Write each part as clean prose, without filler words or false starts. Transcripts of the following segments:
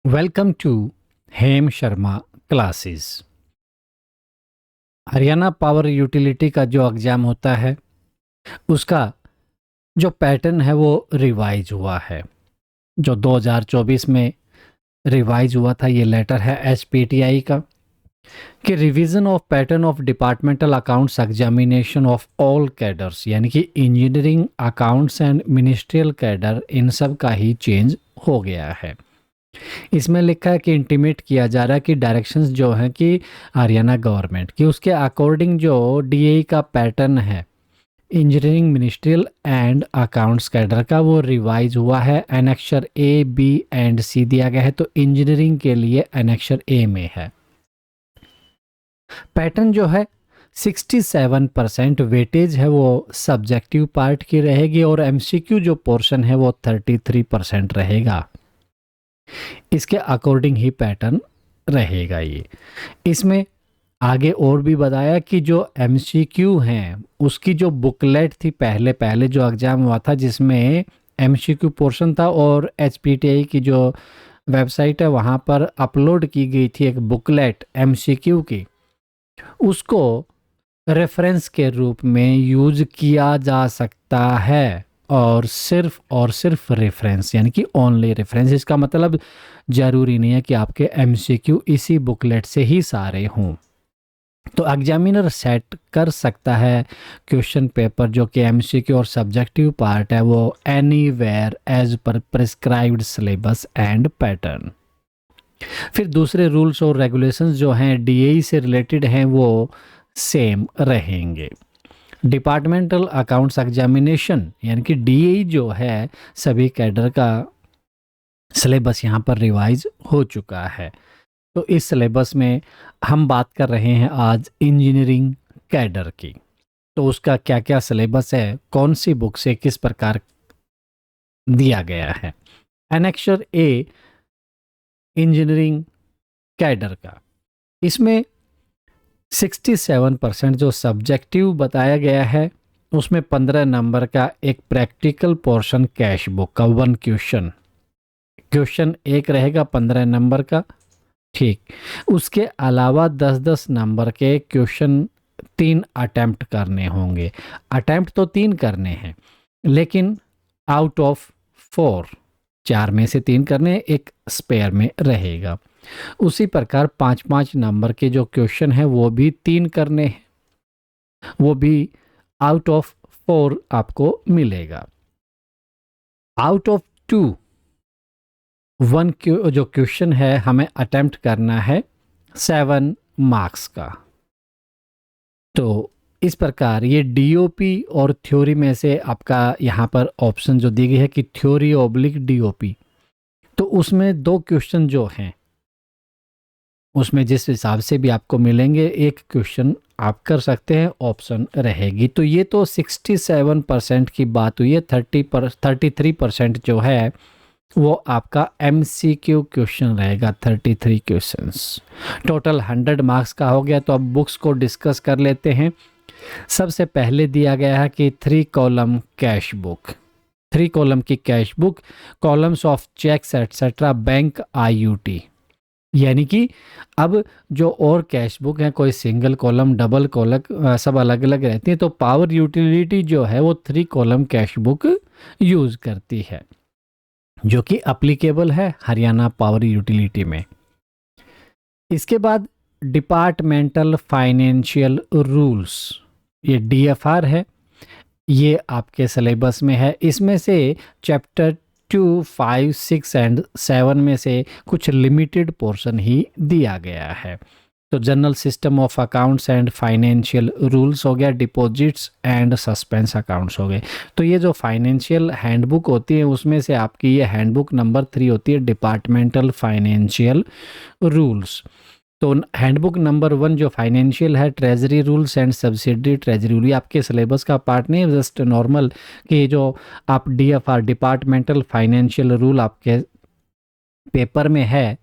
Welcome to Hem Sharma classes. Haryana power utility का जो exam होता है उसका जो पैटर्न है वो रिवाइज हुआ है। जो 2024 में रिवाइज हुआ था, ये लेटर है एचपीटीआई का कि revision of pattern of departmental accounts examination of all cadres, यानी कि engineering, accounts and ministerial cadre, इन सब का ही चेंज हो गया है। इसमें लिखा है कि इंटीमेट किया जा रहा है कि डायरेक्शंस जो हैं कि हरियाणा गवर्नमेंट की, उसके अकॉर्डिंग जो डीएई का पैटर्न है engineering, ministerial and accounts cadre का, वो रिवाइज हुआ है। एनेक्चर ए, बी एंड सी दिया गया है, तो इंजीनियरिंग के लिए एनेक्चर ए में है। पैटर्न जो है 67% वेटेज है वो सब्जेक्टिव पार्ट की रहेगी और एमसीक्यू जो पोर्शन है वो 33% रहेगा। इसके अकॉर्डिंग ही पैटर्न रहेगा ये। इसमें आगे और भी बताया कि जो एमसीक्यू हैं उसकी जो बुकलेट थी, पहले जो एग्ज़ाम हुआ था जिसमें एमसीक्यू पोर्शन था, और एचपीटीआई की जो वेबसाइट है वहाँ पर अपलोड की गई थी एक बुकलेट एमसीक्यू की, उसको रेफरेंस के रूप में यूज किया जा सकता है। और सिर्फ रेफरेंस, यानी कि ओनली रेफरेंस। इसका मतलब ज़रूरी नहीं है कि आपके एमसीक्यू इसी बुकलेट से ही सारे हों। तो एग्जामिनर सेट कर सकता है क्वेश्चन पेपर जो कि एमसीक्यू और सब्जेक्टिव पार्ट है वो anywhere as per prescribed syllabus and pattern. फिर दूसरे रूल्स और रेगुलेशंस जो हैं डीएई से रिलेटेड हैं वो सेम रहेंगे। डिपार्टमेंटल अकाउंट्स एग्जामिनेशन यानी कि डीएई जो है, सभी कैडर का सिलेबस यहाँ पर रिवाइज हो चुका है। तो इस सिलेबस में हम बात कर रहे हैं आज इंजीनियरिंग कैडर की। तो उसका क्या क्या सिलेबस है, कौन सी बुक से किस प्रकार दिया गया है। एनेक्चर ए इंजीनियरिंग कैडर का, इसमें 67% जो सब्जेक्टिव बताया गया है उसमें 15 नंबर का एक प्रैक्टिकल पोर्शन कैश बुक का 1 क्वेश्चन एक रहेगा 15 नंबर का। ठीक, उसके अलावा 10-10 नंबर के क्वेश्चन 3 अटेम्प्ट करने होंगे। अटेम्प्ट तो 3 करने हैं लेकिन आउट ऑफ 4 में से 3 करने, एक स्पेयर में रहेगा। उसी प्रकार 5-5 नंबर के जो क्वेश्चन है वो भी 3 करने हैं, वो भी आउट ऑफ 4 आपको मिलेगा। आउट ऑफ 2 1 जो क्वेश्चन है हमें अटेम्प्ट करना है 7 मार्क्स का। तो इस प्रकार ये डीओपी और थ्योरी में से आपका यहाँ पर ऑप्शन जो दी गई है कि थ्योरी ऑब्लिक डीओपी, तो उसमें 2 क्वेश्चन जो हैं उसमें जिस हिसाब से भी आपको मिलेंगे एक क्वेश्चन आप कर सकते हैं, ऑप्शन रहेगी। तो ये तो 67% की बात हुई है। 33% जो है वो आपका एमसीक्यू क्वेश्चन रहेगा, 33 क्वेश्चंस। टोटल 100 मार्क्स का हो गया। तो अब बुक्स को डिस्कस कर लेते हैं। सबसे पहले दिया गया है कि 3 कॉलम कैश बुक, 3 कॉलम की cash book, columns of cheques etcetera, bank IUT, यानी कि अब जो और कैश बुक है कोई सिंगल कॉलम, डबल कॉलम, सब अलग अलग रहती है। तो पावर यूटिलिटी जो है वो 3 कॉलम कैश बुक यूज करती है जो कि अप्लीकेबल है हरियाणा पावर यूटिलिटी में। इसके बाद डिपार्टमेंटल फाइनेंशियल रूल्स, ये डीएफआर है, ये आपके सिलेबस में है। इसमें से चैप्टर 2, 5, 6 एंड 7 में से कुछ लिमिटेड पोर्शन ही दिया गया है। तो general system of accounts and financial rules हो गया, डिपॉजिट्स एंड सस्पेंस अकाउंट्स हो गए। तो ये जो फाइनेंशियल हैंडबुक होती है उसमें से आपकी ये हैंडबुक नंबर 3 होती है, डिपार्टमेंटल फाइनेंशियल रूल्स। तो हैंडबुक नंबर 1 जो फाइनेंशियल है, treasury rules and subsidiary treasury rule, ये आपके सिलेबस का पार्ट नहीं है, जस्ट नॉर्मल कि जो आप डीएफआर डिपार्टमेंटल फाइनेंशियल रूल आपके पेपर में है,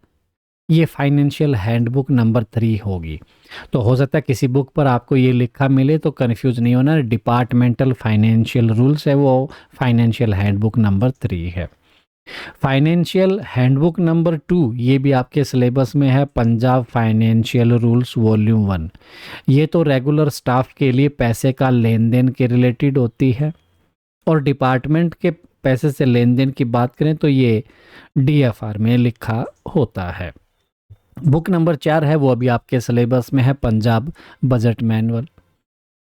ये फाइनेंशियल हैंडबुक नंबर 3 होगी। तो हो सकता है किसी बुक पर आपको ये लिखा मिले तो कंफ्यूज नहीं होना, डिपार्टमेंटल फाइनेंशियल रूल्स है वो फाइनेंशियल हैंडबुक नंबर 3 है। फाइनेंशियल हैंडबुक नंबर 2, ये भी आपके सिलेबस में है, पंजाब फाइनेंशियल रूल्स वॉल्यूम 1। ये तो रेगुलर स्टाफ के लिए पैसे का लेन देन के रिलेटेड होती है, और डिपार्टमेंट के पैसे से लेन देन की बात करें तो ये डीएफआर में लिखा होता है। बुक नंबर 4 है, वो अभी आपके सिलेबस में है, पंजाब बजट मैनुअल।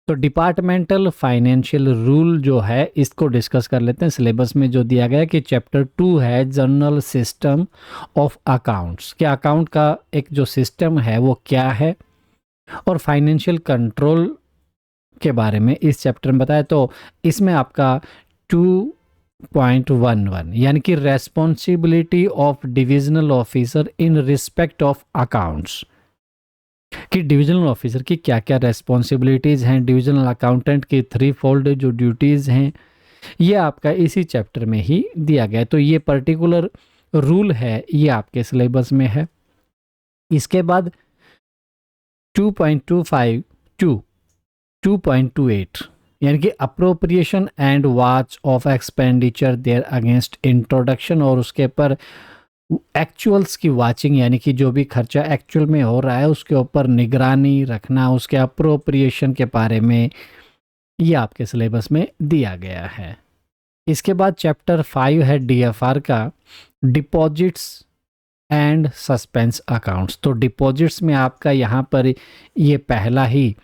तो डिपार्टमेंटल फाइनेंशियल रूल जो है इसको डिस्कस कर लेते हैं। सिलेबस में जो दिया गया है कि चैप्टर 2 है जनरल सिस्टम ऑफ अकाउंट्स, कि अकाउंट का एक जो सिस्टम है वो क्या है, और फाइनेंशियल कंट्रोल के बारे में इस चैप्टर में बताया। तो इसमें आपका 2.11 यानी कि responsibility of divisional officer in respect of accounts, कि डिविजनल ऑफिसर की क्या क्या रेस्पॉन्सिबिलिटीज़ हैं, डिविजनल अकाउंटेंट की 3 फोल्ड जो ड्यूटीज़ हैं, ये आपका इसी चैप्टर में ही दिया गया है। तो ये पर्टिकुलर रूल है, ये आपके सिलेबस में है। इसके बाद 2.25 टू 2.28 यानी कि appropriation and watch of expenditure there against introduction, और उसके ऊपर एक्चुअल्स की वाचिंग, यानी कि जो भी खर्चा एक्चुअल में हो रहा है उसके ऊपर निगरानी रखना, उसके अप्रोप्रिएशन के बारे में ये आपके सिलेबस में दिया गया है। इसके बाद चैप्टर 5 है डीएफआर का, डिपॉजिट्स एंड सस्पेंस अकाउंट्स। तो डिपॉजिट्स में आपका यहाँ पर ये पहला ही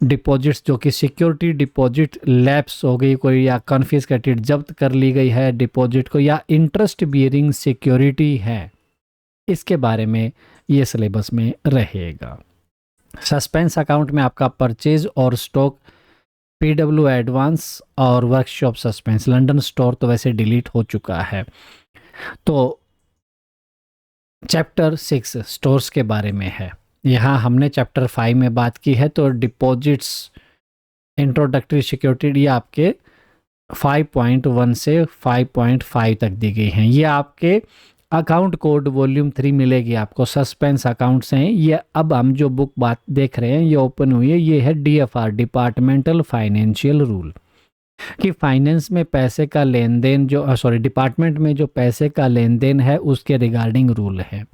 डिपॉजिट्स जो कि सिक्योरिटी डिपॉजिट लैप्स हो गई कोई, या कन्फिस्केटेड जब्त कर ली गई है डिपॉजिट को, या इंटरेस्ट बियरिंग सिक्योरिटी है, इसके बारे में ये सिलेबस में रहेगा। सस्पेंस अकाउंट में आपका परचेज और स्टॉक, पीडब्ल्यू एडवांस और वर्कशॉप सस्पेंस। लंदन स्टोर तो वैसे डिलीट हो चुका है। तो चैप्टर 6 स्टोर्स के बारे में है। यहाँ हमने चैप्टर 5 में बात की है, तो डिपॉजिट्स, इंट्रोडक्टरी सिक्योरिटी ये आपके 5.1 से 5.5 तक दी गई हैं। ये आपके अकाउंट कोड वॉल्यूम 3 मिलेगी आपको, सस्पेंस अकाउंट्स हैं ये। अब हम जो बुक बात देख रहे हैं ये ओपन हुई है, ये है डीएफआर, डिपार्टमेंटल फाइनेंशियल रूल, कि फाइनेंस में पैसे का लेन देन जो डिपार्टमेंट में जो पैसे का लेन देन है उसके रिगार्डिंग रूल है।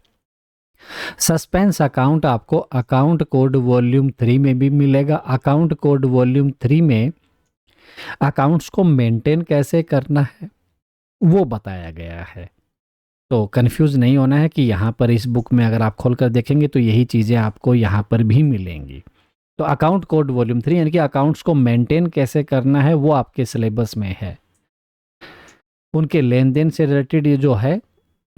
सस्पेंस अकाउंट आपको अकाउंट कोड वॉल्यूम 3 में भी मिलेगा। अकाउंट कोड वॉल्यूम 3 में अकाउंट्स को मेंटेन कैसे करना है वो बताया गया है। तो कंफ्यूज नहीं होना है कि यहाँ पर इस बुक में अगर आप खोलकर देखेंगे तो यही चीज़ें आपको यहाँ पर भी मिलेंगी। तो अकाउंट कोड वॉल्यूम 3 यानी कि अकाउंट्स को मेंटेन कैसे करना है वो आपके सिलेबस में है। उनके लेन देन से रिलेटेड ये जो है,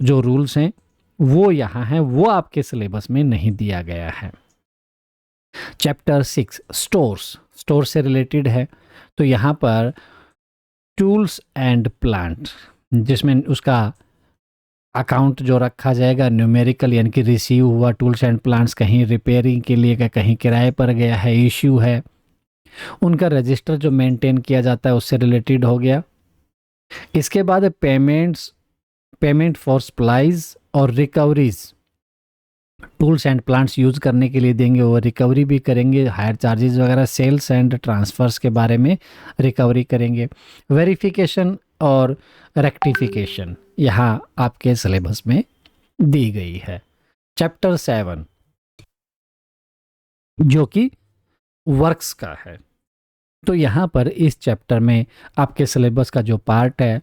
जो रूल्स हैं वो यहाँ हैं, वो आपके सिलेबस में नहीं दिया गया है। चैप्टर 6 स्टोर्स, स्टोर से रिलेटेड है। तो यहाँ पर टूल्स एंड प्लांट, जिसमें उसका अकाउंट जो रखा जाएगा न्यूमेरिकल, यानी कि रिसीव हुआ टूल्स एंड प्लांट्स कहीं रिपेयरिंग के लिए, कहीं किराए पर गया है, इश्यू है, उनका रजिस्टर जो मेंटेन किया जाता है उससे रिलेटेड हो गया। इसके बाद पेमेंट फॉर सप्लाईज और recoveries, tools and plants use करने के लिए देंगे, वो रिकवरी भी करेंगे, हायर चार्जेस वगैरह, सेल्स एंड ट्रांसफर्स के बारे में रिकवरी करेंगे। वेरिफिकेशन और रेक्टिफिकेशन यहाँ आपके सिलेबस में दी गई है। चैप्टर 7 जो कि वर्क्स का है, तो यहाँ पर इस चैप्टर में आपके सिलेबस का जो पार्ट है,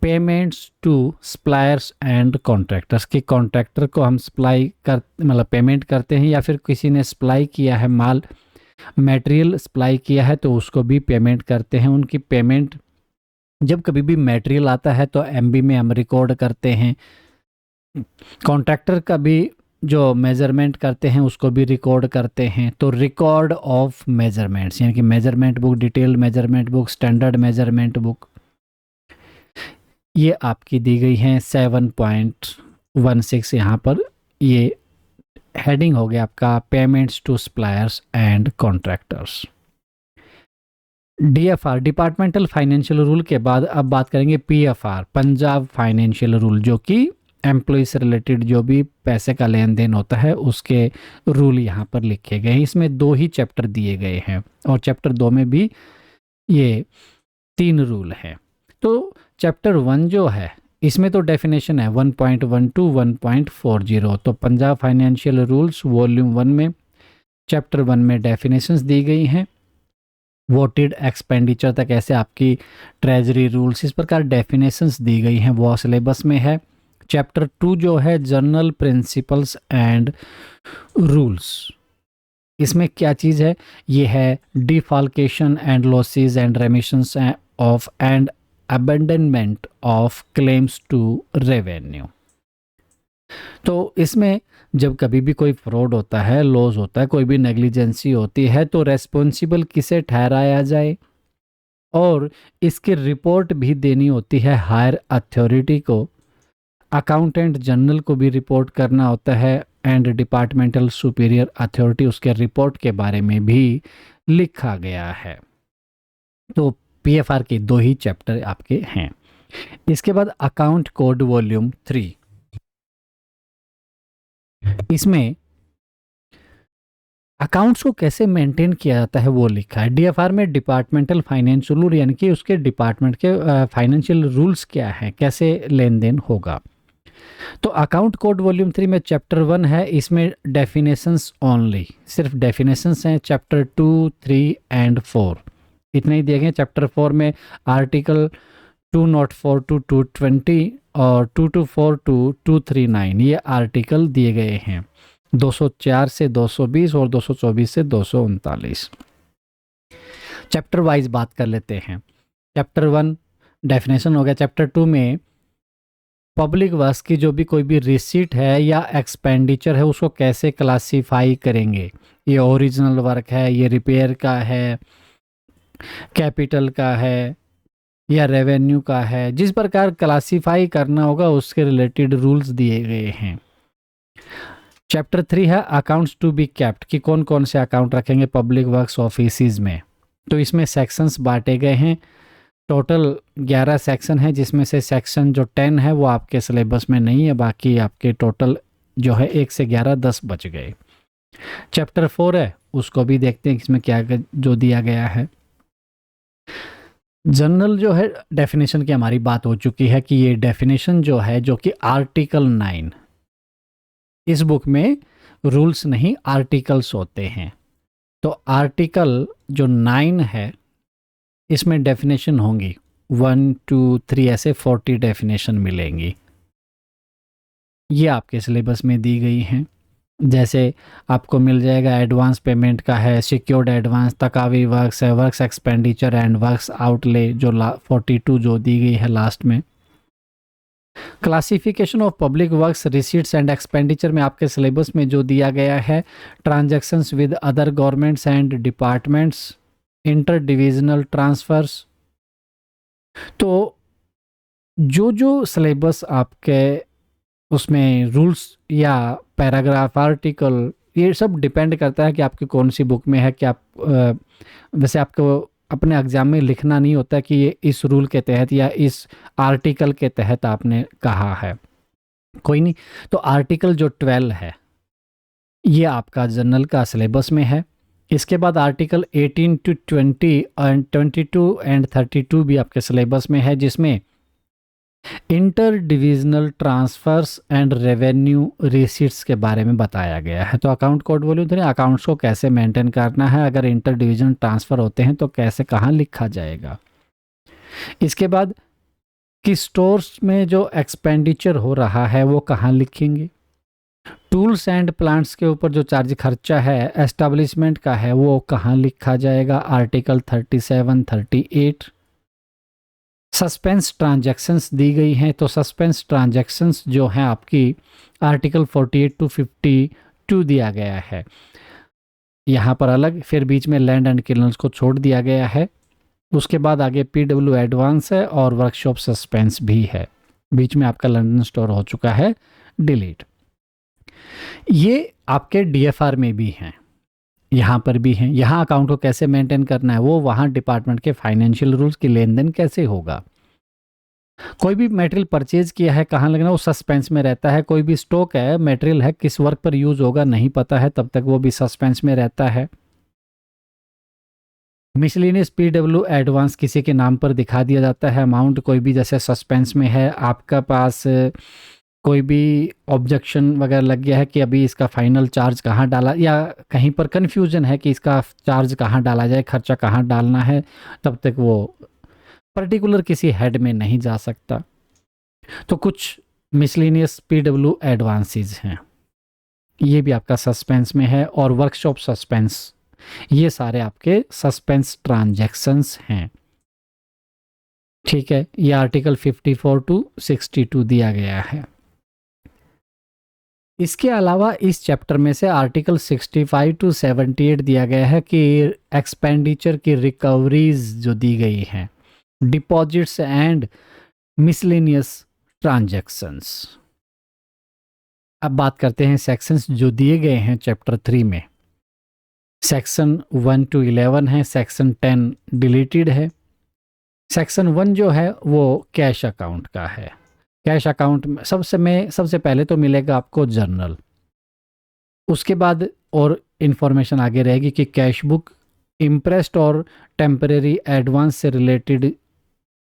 payments to suppliers and contractors, कि कॉन्ट्रैक्टर को हम सप्लाई कर मतलब पेमेंट करते हैं, या फिर किसी ने सप्लाई किया है माल, मटेरियल सप्लाई किया है तो उसको भी पेमेंट करते हैं। उनकी पेमेंट जब कभी भी मटेरियल आता है तो एमबी में हम रिकॉर्ड करते हैं। कॉन्ट्रैक्टर का भी जो मेजरमेंट करते हैं उसको भी रिकॉर्ड करते हैं। तो रिकॉर्ड ऑफ मेजरमेंट्स यानी कि measurement book, detailed measurement book, standard measurement book, ये आपकी दी गई हैं 7.16। यहाँ पर ये हेडिंग हो गया आपका payments to suppliers and contractors. DFR, departmental financial rule के बाद अब बात करेंगे पीएफआर, पंजाब फाइनेंशियल रूल, जो कि एम्प्लॉय से रिलेटेड जो भी पैसे का लेन देन होता है उसके रूल यहाँ पर लिखे गए हैं। इसमें 2 ही चैप्टर दिए गए हैं और चैप्टर 2 में भी ये 3 रूल हैं। तो चैप्टर 1 जो है इसमें तो डेफिनेशन है 1.1 to 1.40। तो पंजाब फाइनेंशियल रूल्स वॉल्यूम 1 में चैप्टर 1 में डेफिनेशंस दी गई हैं। वोटेड एक्सपेंडिचर तक ऐसे आपकी ट्रेजरी रूल्स इस प्रकार डेफिनेशंस दी गई हैं, वो सिलेबस में है। चैप्टर 2 जो है जनरल प्रिंसिपल्स एंड रूल्स, इसमें क्या चीज़ है, ये है defalcation and losses and remissions of and abandonment of claims to revenue. तो इसमें जब कभी भी कोई फ्रॉड होता है, लॉस होता है, कोई भी नेग्लिजेंसी होती है, तो रेस्पॉन्सिबल किसे ठहराया जाए और इसकी रिपोर्ट भी देनी होती है हायर अथॉरिटी को। अकाउंटेंट जनरल को भी रिपोर्ट करना होता है एंड डिपार्टमेंटल सुपीरियर अथॉरिटी, उसके रिपोर्ट के बारे में भी लिखा गया है। तो पीएफआर के 2 ही चैप्टर आपके हैं। इसके बाद अकाउंट कोड वॉल्यूम 3, इसमें अकाउंट्स को कैसे मेंटेन किया जाता है वो लिखा है। डीएफआर में डिपार्टमेंटल फाइनेंशियल रूल, यानी कि उसके डिपार्टमेंट के फाइनेंशियल रूल्स क्या हैं, कैसे लेन देन होगा। तो अकाउंट कोड वॉल्यूम 3 में चैप्टर 1 है, इसमें डेफिनेशंस ओनली, सिर्फ डेफिनेशंस हैं। चैप्टर 2, 3 एंड 4 इतने ही दिए गए। चैप्टर 4 में आर्टिकल 204 to 220 और 224 to 239 ये आर्टिकल दिए गए हैं। 204 से 220 और 224 से 239। चैप्टर वाइज बात कर लेते हैं। चैप्टर 1 डेफिनेशन हो गया। चैप्टर 2 में पब्लिक वर्क्स की जो भी कोई भी रिसीट है या एक्सपेंडिचर है उसको कैसे क्लासीफाई करेंगे, ये ओरिजिनल वर्क है, ये रिपेयर का है, कैपिटल का है या रेवेन्यू का है, जिस प्रकार क्लासीफाई करना होगा उसके रिलेटेड रूल्स दिए गए हैं। चैप्टर 3 है अकाउंट्स टू बी केप्ट, कि कौन कौन से अकाउंट रखेंगे पब्लिक वर्क्स ऑफिसेज में। तो इसमें सेक्शंस बांटे गए हैं, टोटल 11 सेक्शन है, जिसमें से सेक्शन जो 10 है वो आपके सिलेबस में नहीं है, बाकी आपके टोटल जो है 1 से 11 10 बच गए। चैप्टर 4 है, उसको भी देखते हैं इसमें क्या जो दिया गया है। जनरल जो है डेफिनेशन की हमारी बात हो चुकी है कि ये डेफिनेशन जो है, जो कि आर्टिकल 9, इस बुक में रूल्स नहीं आर्टिकल्स होते हैं। तो आर्टिकल जो 9 है इसमें डेफिनेशन होंगी 1, 2, 3 ऐसे 40 डेफिनेशन मिलेंगी। ये आपके सिलेबस में दी गई हैं। जैसे आपको मिल जाएगा एडवांस पेमेंट का है, सिक्योर्ड एडवांस, तकावी वर्क्स है, works expenditure and works outlay जो 42 जो दी गई है लास्ट में। Classification of public works receipts and expenditure में आपके सिलेबस में जो दिया गया है, transactions with other governments and departments, inter divisional transfers. तो जो जो सिलेबस आपके उसमें रूल्स या पैराग्राफ आर्टिकल, ये सब डिपेंड करता है कि आपकी कौन सी बुक में है। कि आप वैसे आपको अपने एग्जाम में लिखना नहीं होता कि ये इस रूल के तहत या इस आर्टिकल के तहत आपने कहा है, कोई नहीं। तो आर्टिकल जो 12 है ये आपका जनरल का सिलेबस में है। इसके बाद आर्टिकल 18 to 20 एंड 22 एंड 32 भी आपके सिलेबस में है, जिसमें inter divisional transfers and revenue receipts के बारे में बताया गया है। तो अकाउंट कोड वॉल्यूम 3 अकाउंट्स को कैसे मेंटेन करना है, अगर इंटर डिविजनल ट्रांसफर होते हैं तो कैसे कहाँ लिखा जाएगा। इसके बाद कि स्टोर्स में जो एक्सपेंडिचर हो रहा है वो कहाँ लिखेंगे। टूल्स एंड प्लांट्स के ऊपर जो चार्ज खर्चा है एस्टेब्लिशमेंट का है वो कहाँ लिखा जाएगा, आर्टिकल 37, 38। सस्पेंस ट्रांजैक्शंस दी गई हैं, तो सस्पेंस ट्रांजैक्शंस जो हैं आपकी आर्टिकल 48 to 52 दिया गया है यहाँ पर अलग, फिर बीच में लैंड एंड किलन्स को छोड़ दिया गया है। उसके बाद आगे पीडब्ल्यू एडवांस है और वर्कशॉप सस्पेंस भी है, बीच में आपका लंदन स्टोर हो चुका है डिलीट। ये आपके डीएफआर में भी हैं, यहाँ पर भी हैं। यहाँ अकाउंट को कैसे मेंटेन करना है वो वहाँ डिपार्टमेंट के फाइनेंशियल रूल्स की लेन देन कैसे होगा। कोई भी मटेरियल परचेज किया है कहाँ लगना वो सस्पेंस में रहता है। कोई भी स्टॉक है, मटेरियल है, किस वर्क पर यूज होगा नहीं पता है, तब तक वो भी सस्पेंस में रहता है। मिसलिनियस पीडब्ल्यू एडवांस किसी के नाम पर दिखा दिया जाता है। अमाउंट कोई भी जैसे सस्पेंस में है, आपका पास कोई भी ऑब्जेक्शन वगैरह लग गया है कि अभी इसका फाइनल चार्ज कहाँ डाला, या कहीं पर कन्फ्यूजन है कि इसका चार्ज कहाँ डाला जाए, खर्चा कहाँ डालना है, तब तक वो पर्टिकुलर किसी हेड में नहीं जा सकता। तो कुछ मिसलिनियस पीडब्ल्यू एडवांसेस हैं, ये भी आपका सस्पेंस में है। और वर्कशॉप सस्पेंस, ये सारे आपके सस्पेंस ट्रांजैक्शंस हैं। ठीक है, ये आर्टिकल 54 टू 62 दिया गया है। इसके अलावा इस चैप्टर में से आर्टिकल 65 टू 78 दिया गया है कि एक्सपेंडिचर की रिकवरीज जो दी गई हैं, डिपॉजिट्स एंड मिसलेनियस ट्रांजैक्शंस। अब बात करते हैं सेक्शंस जो दिए गए हैं चैप्टर 3 में। सेक्शन 1 टू 11 है, सेक्शन 10 डिलीटेड है। सेक्शन 1 जो है वो कैश अकाउंट का है। कैश अकाउंट में सबसे पहले तो मिलेगा आपको जर्नल, उसके बाद और इन्फॉर्मेशन आगे रहेगी कि कैश बुक, इम्प्रेस्ड और टेम्परेरी एडवांस से रिलेटेड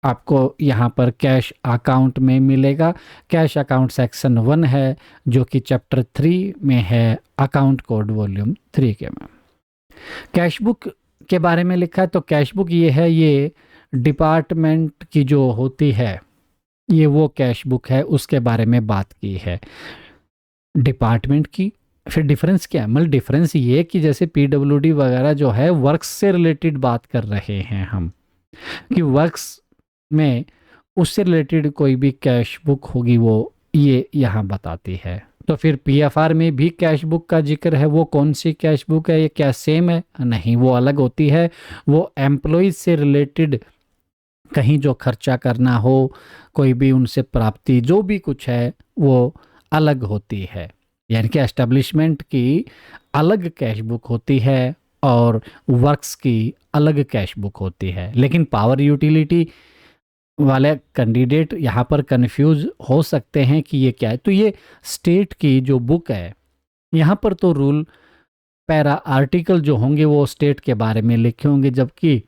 आपको यहाँ पर कैश अकाउंट में मिलेगा। कैश अकाउंट सेक्शन 1 है जो कि चैप्टर 3 में है, अकाउंट कोड वॉल्यूम 3 के में। कैश बुक के बारे में लिखा है, तो कैश बुक ये है, ये डिपार्टमेंट की जो होती है, ये वो कैश बुक है, उसके बारे में बात की है डिपार्टमेंट की। फिर डिफरेंस क्या है, मतलब डिफरेंस ये कि जैसे पीडब्ल्यूडी वगैरह जो है वर्क्स से रिलेटेड बात कर रहे हैं हम, कि वर्क्स में उससे रिलेटेड कोई भी कैश बुक होगी वो ये यहाँ बताती है। तो फिर पीएफआर में भी कैश बुक का जिक्र है, वो कौन सी कैश बुक है, ये क्या सेम है? नहीं, वो अलग होती है। वो एम्प्लॉयज से रिलेटेड कहीं जो खर्चा करना हो, कोई भी उनसे प्राप्ति जो भी कुछ है वो अलग होती है। यानी कि एस्टेब्लिशमेंट की अलग कैश बुक होती है और वर्क्स की अलग कैश बुक होती है। लेकिन पावर यूटिलिटी वाले कैंडिडेट यहाँ पर कंफ्यूज हो सकते हैं कि ये क्या है। तो ये स्टेट की जो बुक है, यहाँ पर तो रूल पैरा आर्टिकल जो होंगे वो स्टेट के बारे में लिखे होंगे, जबकि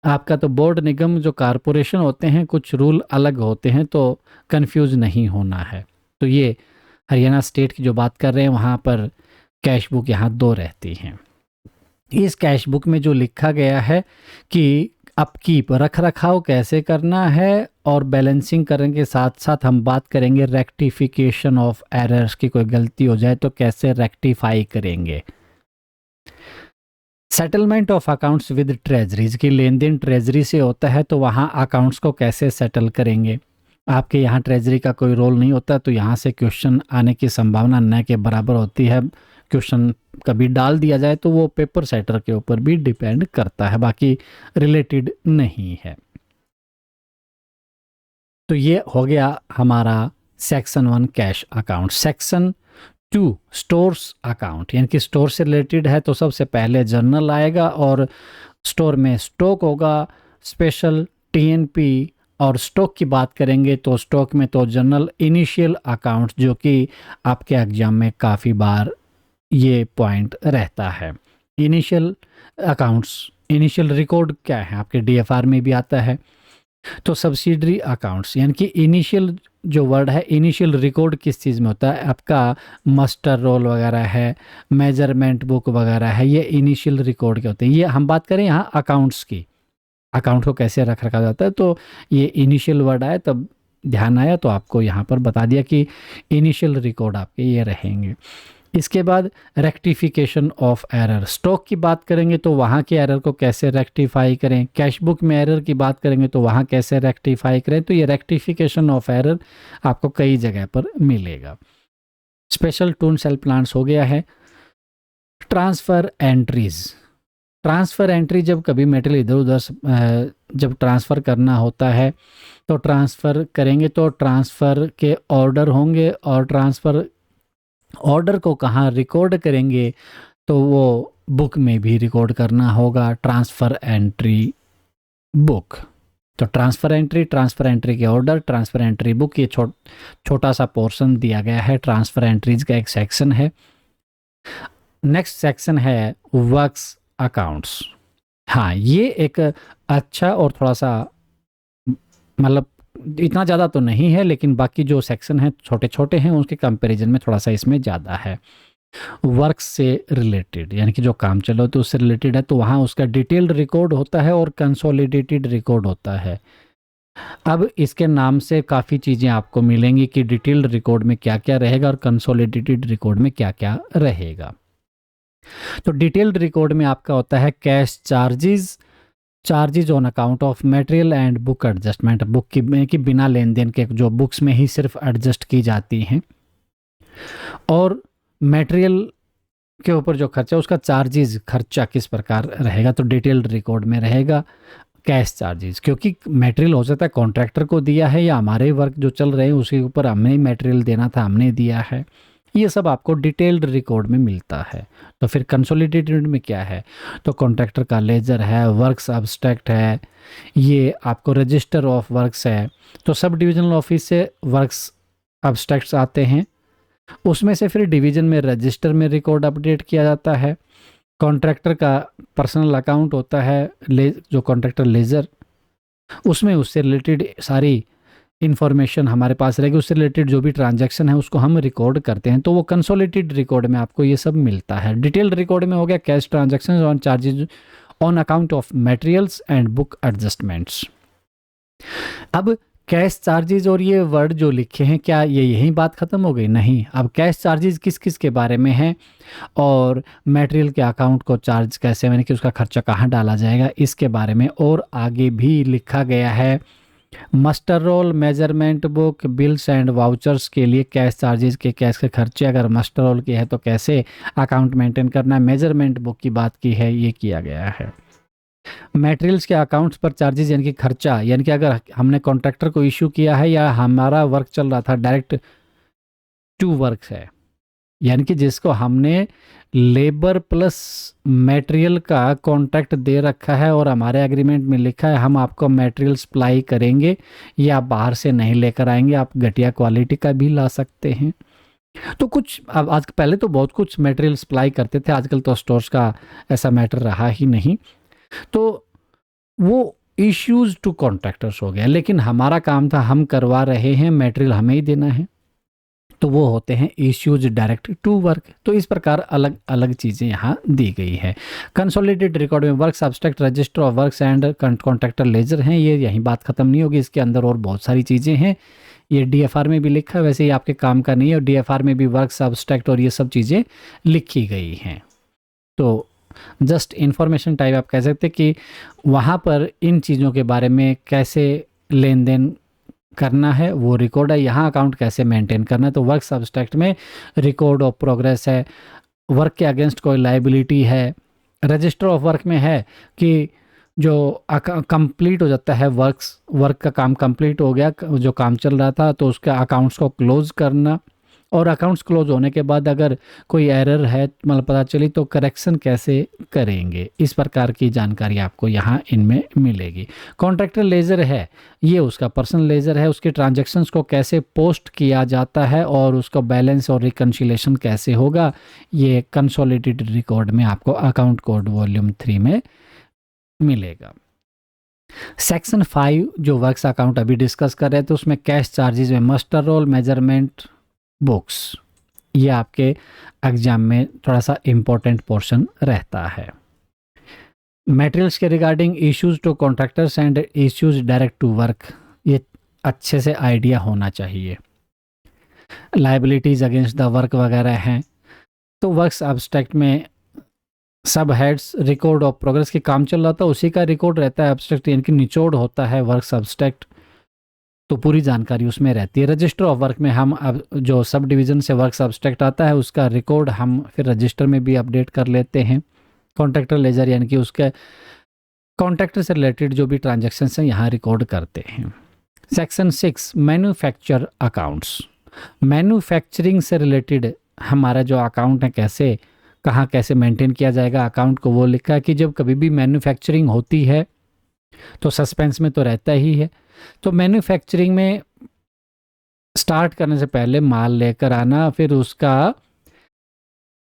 आपका तो बोर्ड निगम जो कारपोरेशन होते हैं कुछ रूल अलग होते हैं, तो कंफ्यूज नहीं होना है। तो ये हरियाणा स्टेट की जो बात कर रहे हैं वहाँ पर कैश बुक यहाँ 2 रहती हैं। इस कैश बुक में जो लिखा गया है कि अपकीप, रख रखाव कैसे करना है, और बैलेंसिंग करने के साथ साथ हम बात करेंगे रेक्टिफिकेशन ऑफ एरर्स की, कोई गलती हो जाए तो कैसे रेक्टिफाई करेंगे। Settlement of accounts with treasuries की, लेन देन ट्रेजरी से होता है तो वहाँ अकाउंट्स को कैसे सेटल करेंगे। आपके यहाँ ट्रेजरी का कोई रोल नहीं होता, तो यहाँ से क्वेश्चन आने की संभावना न के बराबर होती है। क्वेश्चन कभी डाल दिया जाए तो वो पेपर सेटर के ऊपर भी डिपेंड करता है, बाकी रिलेटेड नहीं है। तो ये हो गया हमारा section 1 cash account. Section 2 stores account, यानी कि स्टोर से रिलेटेड है, तो सबसे पहले जर्नल आएगा और स्टोर में स्टॉक होगा, स्पेशल टीएनपी। और स्टॉक की बात करेंगे तो स्टॉक में तो जनरल इनिशियल अकाउंट, जो कि आपके एग्जाम में काफ़ी बार ये पॉइंट रहता है। इनिशियल अकाउंट्स, इनिशियल रिकॉर्ड क्या है, आपके डीएफआर में भी आता है। तो सब्सिडरी अकाउंट्स, यानी कि इनिशियल जो वर्ड है, इनिशियल रिकॉर्ड किस चीज़ में होता है, आपका मास्टर रोल वगैरह है, मेजरमेंट बुक वगैरह है, ये इनिशियल रिकॉर्ड के होते हैं। ये हम बात करें यहाँ अकाउंट्स की, अकाउंट को कैसे रखा जाता है, तो ये इनिशियल वर्ड आया तब ध्यान आया, तो आपको यहाँ पर बता दिया कि इनिशियल रिकॉर्ड आपके ये रहेंगे। इसके बाद रेक्टिफिकेशन ऑफ एरर, स्टॉक की बात करेंगे तो वहाँ के एरर को कैसे रेक्टिफाई करें, कैश बुक में एरर की बात करेंगे तो वहाँ कैसे रेक्टिफाई करें। तो ये रेक्टिफिकेशन ऑफ एरर आपको कई जगह पर मिलेगा। स्पेशल टूल सेल प्लान्स हो गया है। ट्रांसफ़र एंट्रीज, ट्रांसफ़र एंट्री, जब कभी मेटेरियल इधर उधर जब ट्रांसफ़र करना होता है तो ट्रांसफ़र करेंगे तो ट्रांसफ़र के ऑर्डर होंगे, और ट्रांसफ़र ऑर्डर को कहाँ रिकॉर्ड करेंगे, तो वो बुक में भी रिकॉर्ड करना होगा, ट्रांसफ़र एंट्री बुक। तो ट्रांसफ़र एंट्री के ऑर्डर, ट्रांसफ़र एंट्री बुक, ये छोटा सा पोर्शन दिया गया है, ट्रांसफ़र एंट्रीज का एक सेक्शन है। नेक्स्ट सेक्शन है वर्क्स अकाउंट्स। हाँ, ये एक अच्छा और थोड़ा सा मतलब इतना ज़्यादा तो नहीं है, लेकिन बाकी जो सेक्शन हैं छोटे-छोटे हैं, उसके कंपैरिजन में थोड़ा-सा इसमें ज़्यादा है। वर्क से रिलेटेड यानी कि जो काम चल रहा हो तो उससे रिलेटेड है, तो वहाँ उसका डिटेल्ड रिकॉर्ड होता है और कंसोलिडेटेड रिकॉर्ड होता है। अब इसके नाम से काफ़ी चीज़ें आपको मिलेंगी कि डिटेल्ड रिकॉर्ड में क्या-क्या रहेगा और कंसोलिडेटेड रिकॉर्ड में क्या-क्या रहेगा। तो डिटेल्ड रिकॉर्ड में आपका होता है cash charges, charges on account of material and book adjustment, book की बिना लेन देन के जो बुक्स में ही सिर्फ एडजस्ट की जाती हैं, और मटेरियल के ऊपर जो खर्चा उसका चार्जेज खर्चा किस प्रकार रहेगा, तो डिटेल्ड रिकॉर्ड में रहेगा कैश चार्जेस, क्योंकि मटेरियल हो सकता है कॉन्ट्रैक्टर को दिया है या हमारे वर्क जो चल रहे हैं उसके ऊपर हमने ही मटेरियल देना था, हमने दिया है। ये सब आपको डिटेल्ड रिकॉर्ड में मिलता है। तो फिर कंसोलिडेटेड में क्या है, तो कॉन्ट्रैक्टर का लेजर है, वर्क्स अब्स्ट्रैक्ट है, ये आपको रजिस्टर ऑफ वर्क्स है। तो सब डिविजनल ऑफिस से वर्क्स अब्स्ट्रैक्ट्स आते हैं, उसमें से फिर डिवीजन में रजिस्टर में रिकॉर्ड अपडेट किया जाता है। कॉन्ट्रैक्टर का पर्सनल अकाउंट होता है, जो कॉन्ट्रैक्टर लेजर, उसमें उससे रिलेटेड सारी इन्फॉर्मेशन हमारे पास रहेगी, उससे रिलेटेड जो भी ट्रांजैक्शन है उसको हम रिकॉर्ड करते हैं, तो वो कंसोलिडेटेड रिकॉर्ड में आपको ये सब मिलता है। डिटेल्ड रिकॉर्ड में हो गया cash transaction on charges on account of materials and book adjustments. अब कैश चार्जेज और ये वर्ड जो लिखे हैं, क्या ये यही बात ख़त्म हो गई? नहीं, अब कैश चार्जेज किस किस के बारे में है और मटेरियल के अकाउंट को चार्ज कैसे, यानी कि उसका खर्चा कहाँ डाला जाएगा, इसके बारे में और आगे भी लिखा गया है। Master roll, measurement book, bills and vouchers के लिए कैश चार्जेस के कैश के खर्चे अगर मास्टर रोल के है तो कैसे अकाउंट मेंटेन करना है, मेजरमेंट बुक की बात की है, ये किया गया है। मटेरियल्स के अकाउंट्स पर चार्जेस यानी कि खर्चा, यानी कि अगर हमने कॉन्ट्रैक्टर को इशू किया है या हमारा वर्क चल रहा था, डायरेक्ट टू वर्क है, यानी कि जिसको हमने लेबर प्लस मटेरियल का कॉन्ट्रैक्ट दे रखा है और हमारे एग्रीमेंट में लिखा है हम आपको मटेरियल सप्लाई करेंगे, ये आप बाहर से नहीं लेकर आएंगे, आप घटिया क्वालिटी का भी ला सकते हैं। तो कुछ अब आज पहले तो बहुत कुछ मटेरियल सप्लाई करते थे, आजकल तो स्टोर्स का ऐसा मैटर रहा ही नहीं, तो वो इश्यूज टू कॉन्ट्रैक्टर्स हो गया। लेकिन हमारा काम था, हम करवा रहे हैं, मटेरियल हमें ही देना है, तो वो होते हैं इश्यूज डायरेक्ट टू वर्क। तो इस प्रकार अलग अलग चीज़ें यहाँ दी गई है। कंसोलिडेटेड रिकॉर्ड में works abstract, register of works and contractor ledger हैं, ये यहीं बात खत्म नहीं होगी, इसके अंदर और बहुत सारी चीज़ें हैं। ये डीएफआर में भी लिखा है, वैसे ही आपके काम का नहीं है, और डीएफआर में भी वर्क्स अब्स्ट्रैक्ट और ये सब चीज़ें लिखी गई हैं। तो जस्ट इंफॉर्मेशन टाइप आप कह सकते कि वहाँ पर इन चीज़ों के बारे में कैसे लेन देन करना है वो रिकॉर्ड है, यहाँ अकाउंट कैसे मेंटेन करना है। तो वर्क सब्सट्रैक्ट में रिकॉर्ड ऑफ प्रोग्रेस है, वर्क के अगेंस्ट कोई लाइबिलिटी है। रजिस्टर ऑफ वर्क में है कि जो कंप्लीट हो जाता है वर्क का काम कंप्लीट हो गया, जो काम चल रहा था, तो उसके अकाउंट्स को क्लोज करना, और अकाउंट्स क्लोज होने के बाद अगर कोई एरर है मतलब पता चली तो करेक्शन कैसे करेंगे, इस प्रकार की जानकारी आपको यहाँ इनमें मिलेगी। कॉन्ट्रैक्टर लेजर है, ये उसका पर्सनल लेजर है, उसके ट्रांजैक्शंस को कैसे पोस्ट किया जाता है और उसका बैलेंस और रिकन्सिलेशन कैसे होगा, ये कंसोलिडेटेड रिकॉर्ड में आपको अकाउंट कोड वॉल्यूम 3 में मिलेगा। सेक्शन 5 जो वर्क्स अकाउंट अभी डिस्कस कर रहे थे, उसमें कैश चार्जेस में मास्टर रोल, मेजरमेंट बुक्स, ये आपके एग्जाम में थोड़ा सा इम्पोर्टेंट पोर्शन रहता है। मटेरियल्स के regarding issues to contractors and issues direct to work, ये अच्छे से आइडिया होना चाहिए। लाइबिलिटीज अगेंस्ट द वर्क वगैरह हैं। तो वर्क्स एब्स्ट्रैक्ट में सब हेड्स, रिकॉर्ड ऑफ प्रोग्रेस के काम चल रहा था उसी का रिकॉर्ड रहता है, एब्स्ट्रैक्ट यानी कि निचोड़ होता है वर्क्स एब्स्ट्रैक्ट, तो पूरी जानकारी उसमें रहती है। रजिस्टर ऑफ वर्क में हम अब जो सब डिवीज़न से वर्क सब्सट्रैक्ट आता है उसका रिकॉर्ड हम फिर रजिस्टर में भी अपडेट कर लेते हैं। कॉन्ट्रैक्टर लेजर यानी कि उसके कॉन्ट्रैक्टर से रिलेटेड जो भी ट्रांजैक्शन हैं यहाँ रिकॉर्ड करते हैं। सेक्शन 6 मैन्युफैक्चर अकाउंट्स, मैन्युफैक्चरिंग से रिलेटेड हमारा जो अकाउंट है कैसे कहाँ कैसे मेंटेन किया जाएगा अकाउंट को, वो लिखा है कि जब कभी भी मैन्युफैक्चरिंग होती है तो सस्पेंस में तो रहता ही है। तो मैन्युफैक्चरिंग में स्टार्ट करने से पहले माल लेकर आना, फिर उसका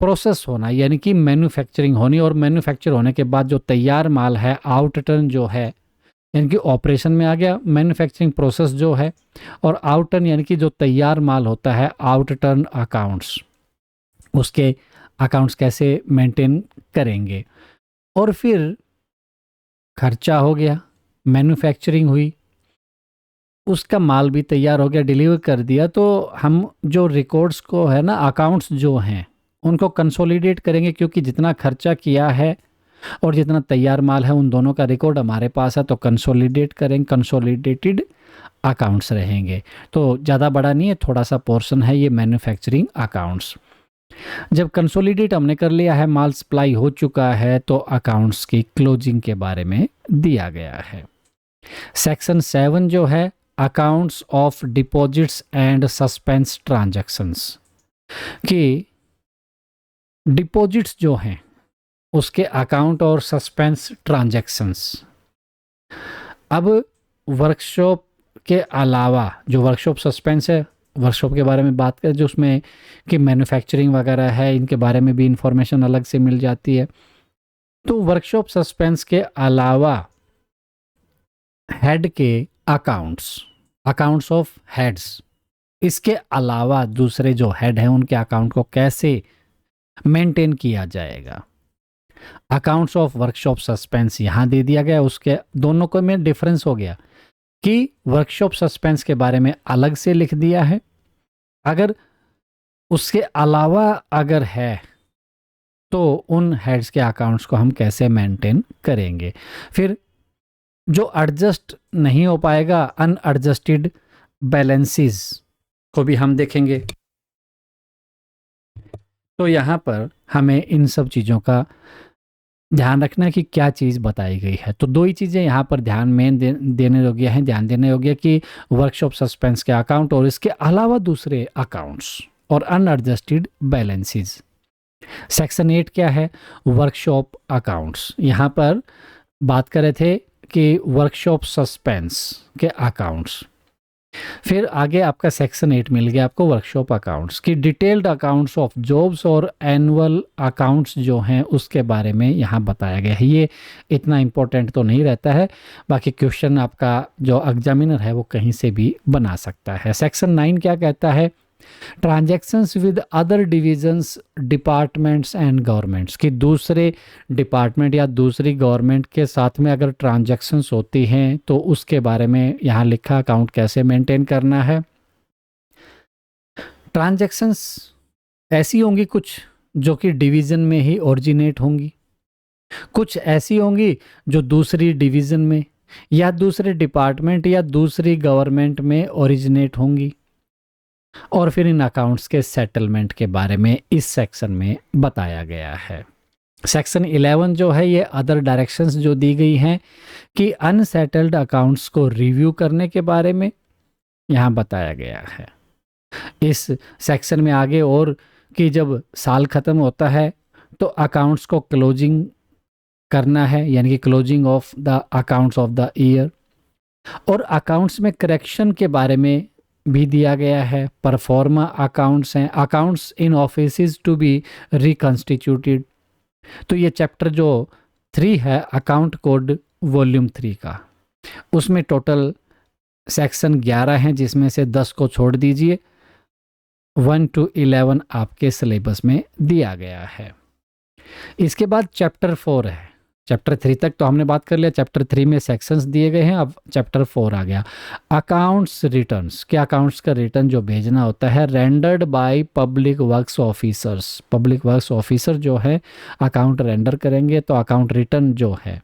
प्रोसेस होना यानी कि मैन्युफैक्चरिंग होनी, और मैन्युफैक्चर होने के बाद जो तैयार माल है, आउट टर्न जो है यानी कि ऑपरेशन में आ गया मैन्युफैक्चरिंग प्रोसेस जो है, और आउट टर्न यानी कि जो तैयार माल होता है, आउट टर्न अकाउंट्स, उसके अकाउंट्स कैसे मेंटेन करेंगे। और फिर खर्चा हो गया, मैन्युफैक्चरिंग हुई, उसका माल भी तैयार हो गया, डिलीवर कर दिया, तो हम जो रिकॉर्ड्स को है ना, अकाउंट्स जो हैं उनको कंसोलिडेट करेंगे, क्योंकि जितना खर्चा किया है और जितना तैयार माल है उन दोनों का रिकॉर्ड हमारे पास है, तो कंसोलिडेट करेंगे, कंसोलिडेटेड अकाउंट्स रहेंगे। तो ज़्यादा बड़ा नहीं है, थोड़ा सा पोर्शन है ये मैन्युफैक्चरिंग अकाउंट्स। जब कंसोलिडेट हमने कर लिया है, माल सप्लाई हो चुका है, तो अकाउंट्स की क्लोजिंग के बारे में दिया गया है। सेक्शन 7 जो है, accounts of deposits and suspense transactions, कि डिपॉजिट्स जो हैं उसके अकाउंट और सस्पेंस ट्रांजैक्शंस। अब वर्कशॉप के अलावा जो वर्कशॉप सस्पेंस है, वर्कशॉप के बारे में बात करें, जो उसमें कि मैन्युफैक्चरिंग वगैरह है, इनके बारे में भी इंफॉर्मेशन अलग से मिल जाती है। तो वर्कशॉप सस्पेंस के अलावा हेड के अकाउंट्स, अकाउंट्स ऑफ हेड्स, इसके अलावा दूसरे जो हेड हैं उनके अकाउंट को कैसे मेंटेन किया जाएगा। अकाउंट्स ऑफ वर्कशॉप सस्पेंस यहाँ दे दिया गया, उसके दोनों को में डिफरेंस हो गया कि वर्कशॉप सस्पेंस के बारे में अलग से लिख दिया है, अगर उसके अलावा अगर है तो उन हेड्स के अकाउंट्स को हम कैसे मेंटेन करेंगे। फिर जो एडजस्ट नहीं हो पाएगा, अनएडजस्टेड बैलेंसेस को भी हम देखेंगे। तो यहाँ पर हमें इन सब चीज़ों का ध्यान रखना है कि क्या चीज़ बताई गई है। तो दो ही चीज़ें यहाँ पर ध्यान में देने योग्य हैं, ध्यान देने योग्य कि वर्कशॉप सस्पेंस के अकाउंट और इसके अलावा दूसरे अकाउंट्स और अनएडजस्टेड बैलेंसेस। सेक्शन 8 क्या है, वर्कशॉप अकाउंट्स। यहाँ पर बात कर रहे थे कि वर्कशॉप सस्पेंस के अकाउंट्स। फिर आगे आपका सेक्शन 8 मिल गया आपको वर्कशॉप अकाउंट्स की डिटेल्ड अकाउंट्स ऑफ जॉब्स और एनुअल अकाउंट्स जो हैं उसके बारे में यहाँ बताया गया है। ये इतना इम्पोर्टेंट तो नहीं रहता है, बाकी क्वेश्चन आपका जो एग्जामिनर है वो कहीं से भी बना सकता है। सेक्शन 9 क्या कहता है, transactions with other divisions, departments and governments, कि दूसरे डिपार्टमेंट या दूसरी गवर्नमेंट के साथ में अगर ट्रांजैक्शंस होती हैं तो उसके बारे में यहाँ लिखा अकाउंट कैसे मेंटेन करना है। ट्रांजैक्शंस ऐसी होंगी कुछ जो कि डिवीज़न में ही ओरिजिनेट होंगी, कुछ ऐसी होंगी जो दूसरी डिवीज़न में या दूसरे डिपार्टमेंट या दूसरी गवर्नमेंट में ओरिजिनेट होंगी। और फिर इन अकाउंट्स के सेटलमेंट के बारे में इस सेक्शन में बताया गया है। सेक्शन 11 जो है ये अदर डायरेक्शंस जो दी गई हैं कि अनसेटल्ड अकाउंट्स को रिव्यू करने के बारे में यहाँ बताया गया है। इस सेक्शन में आगे और कि जब साल ख़त्म होता है तो अकाउंट्स को क्लोजिंग करना है, यानी कि closing of the accounts of the year, और अकाउंट्स में करेक्शन के बारे में भी दिया गया है। परफॉर्मा अकाउंट्स हैं, accounts in offices to be reconstituted. तो ये चैप्टर जो 3 है अकाउंट कोड वॉल्यूम 3 का, उसमें टोटल सेक्शन 11 हैं जिसमें से 10 को छोड़ दीजिए, 1 to 11 आपके सिलेबस में दिया गया है। इसके बाद चैप्टर 4 है। चैप्टर 3 तक तो हमने बात कर लिया, चैप्टर 3 में सेक्शंस दिए गए हैं, अब चैप्टर 4 आ गया। अकाउंट्स रिटर्न्स, क्या अकाउंट्स का रिटर्न जो भेजना होता है rendered by public works officers. Public works officer जो है अकाउंट रेंडर करेंगे, तो अकाउंट रिटर्न जो है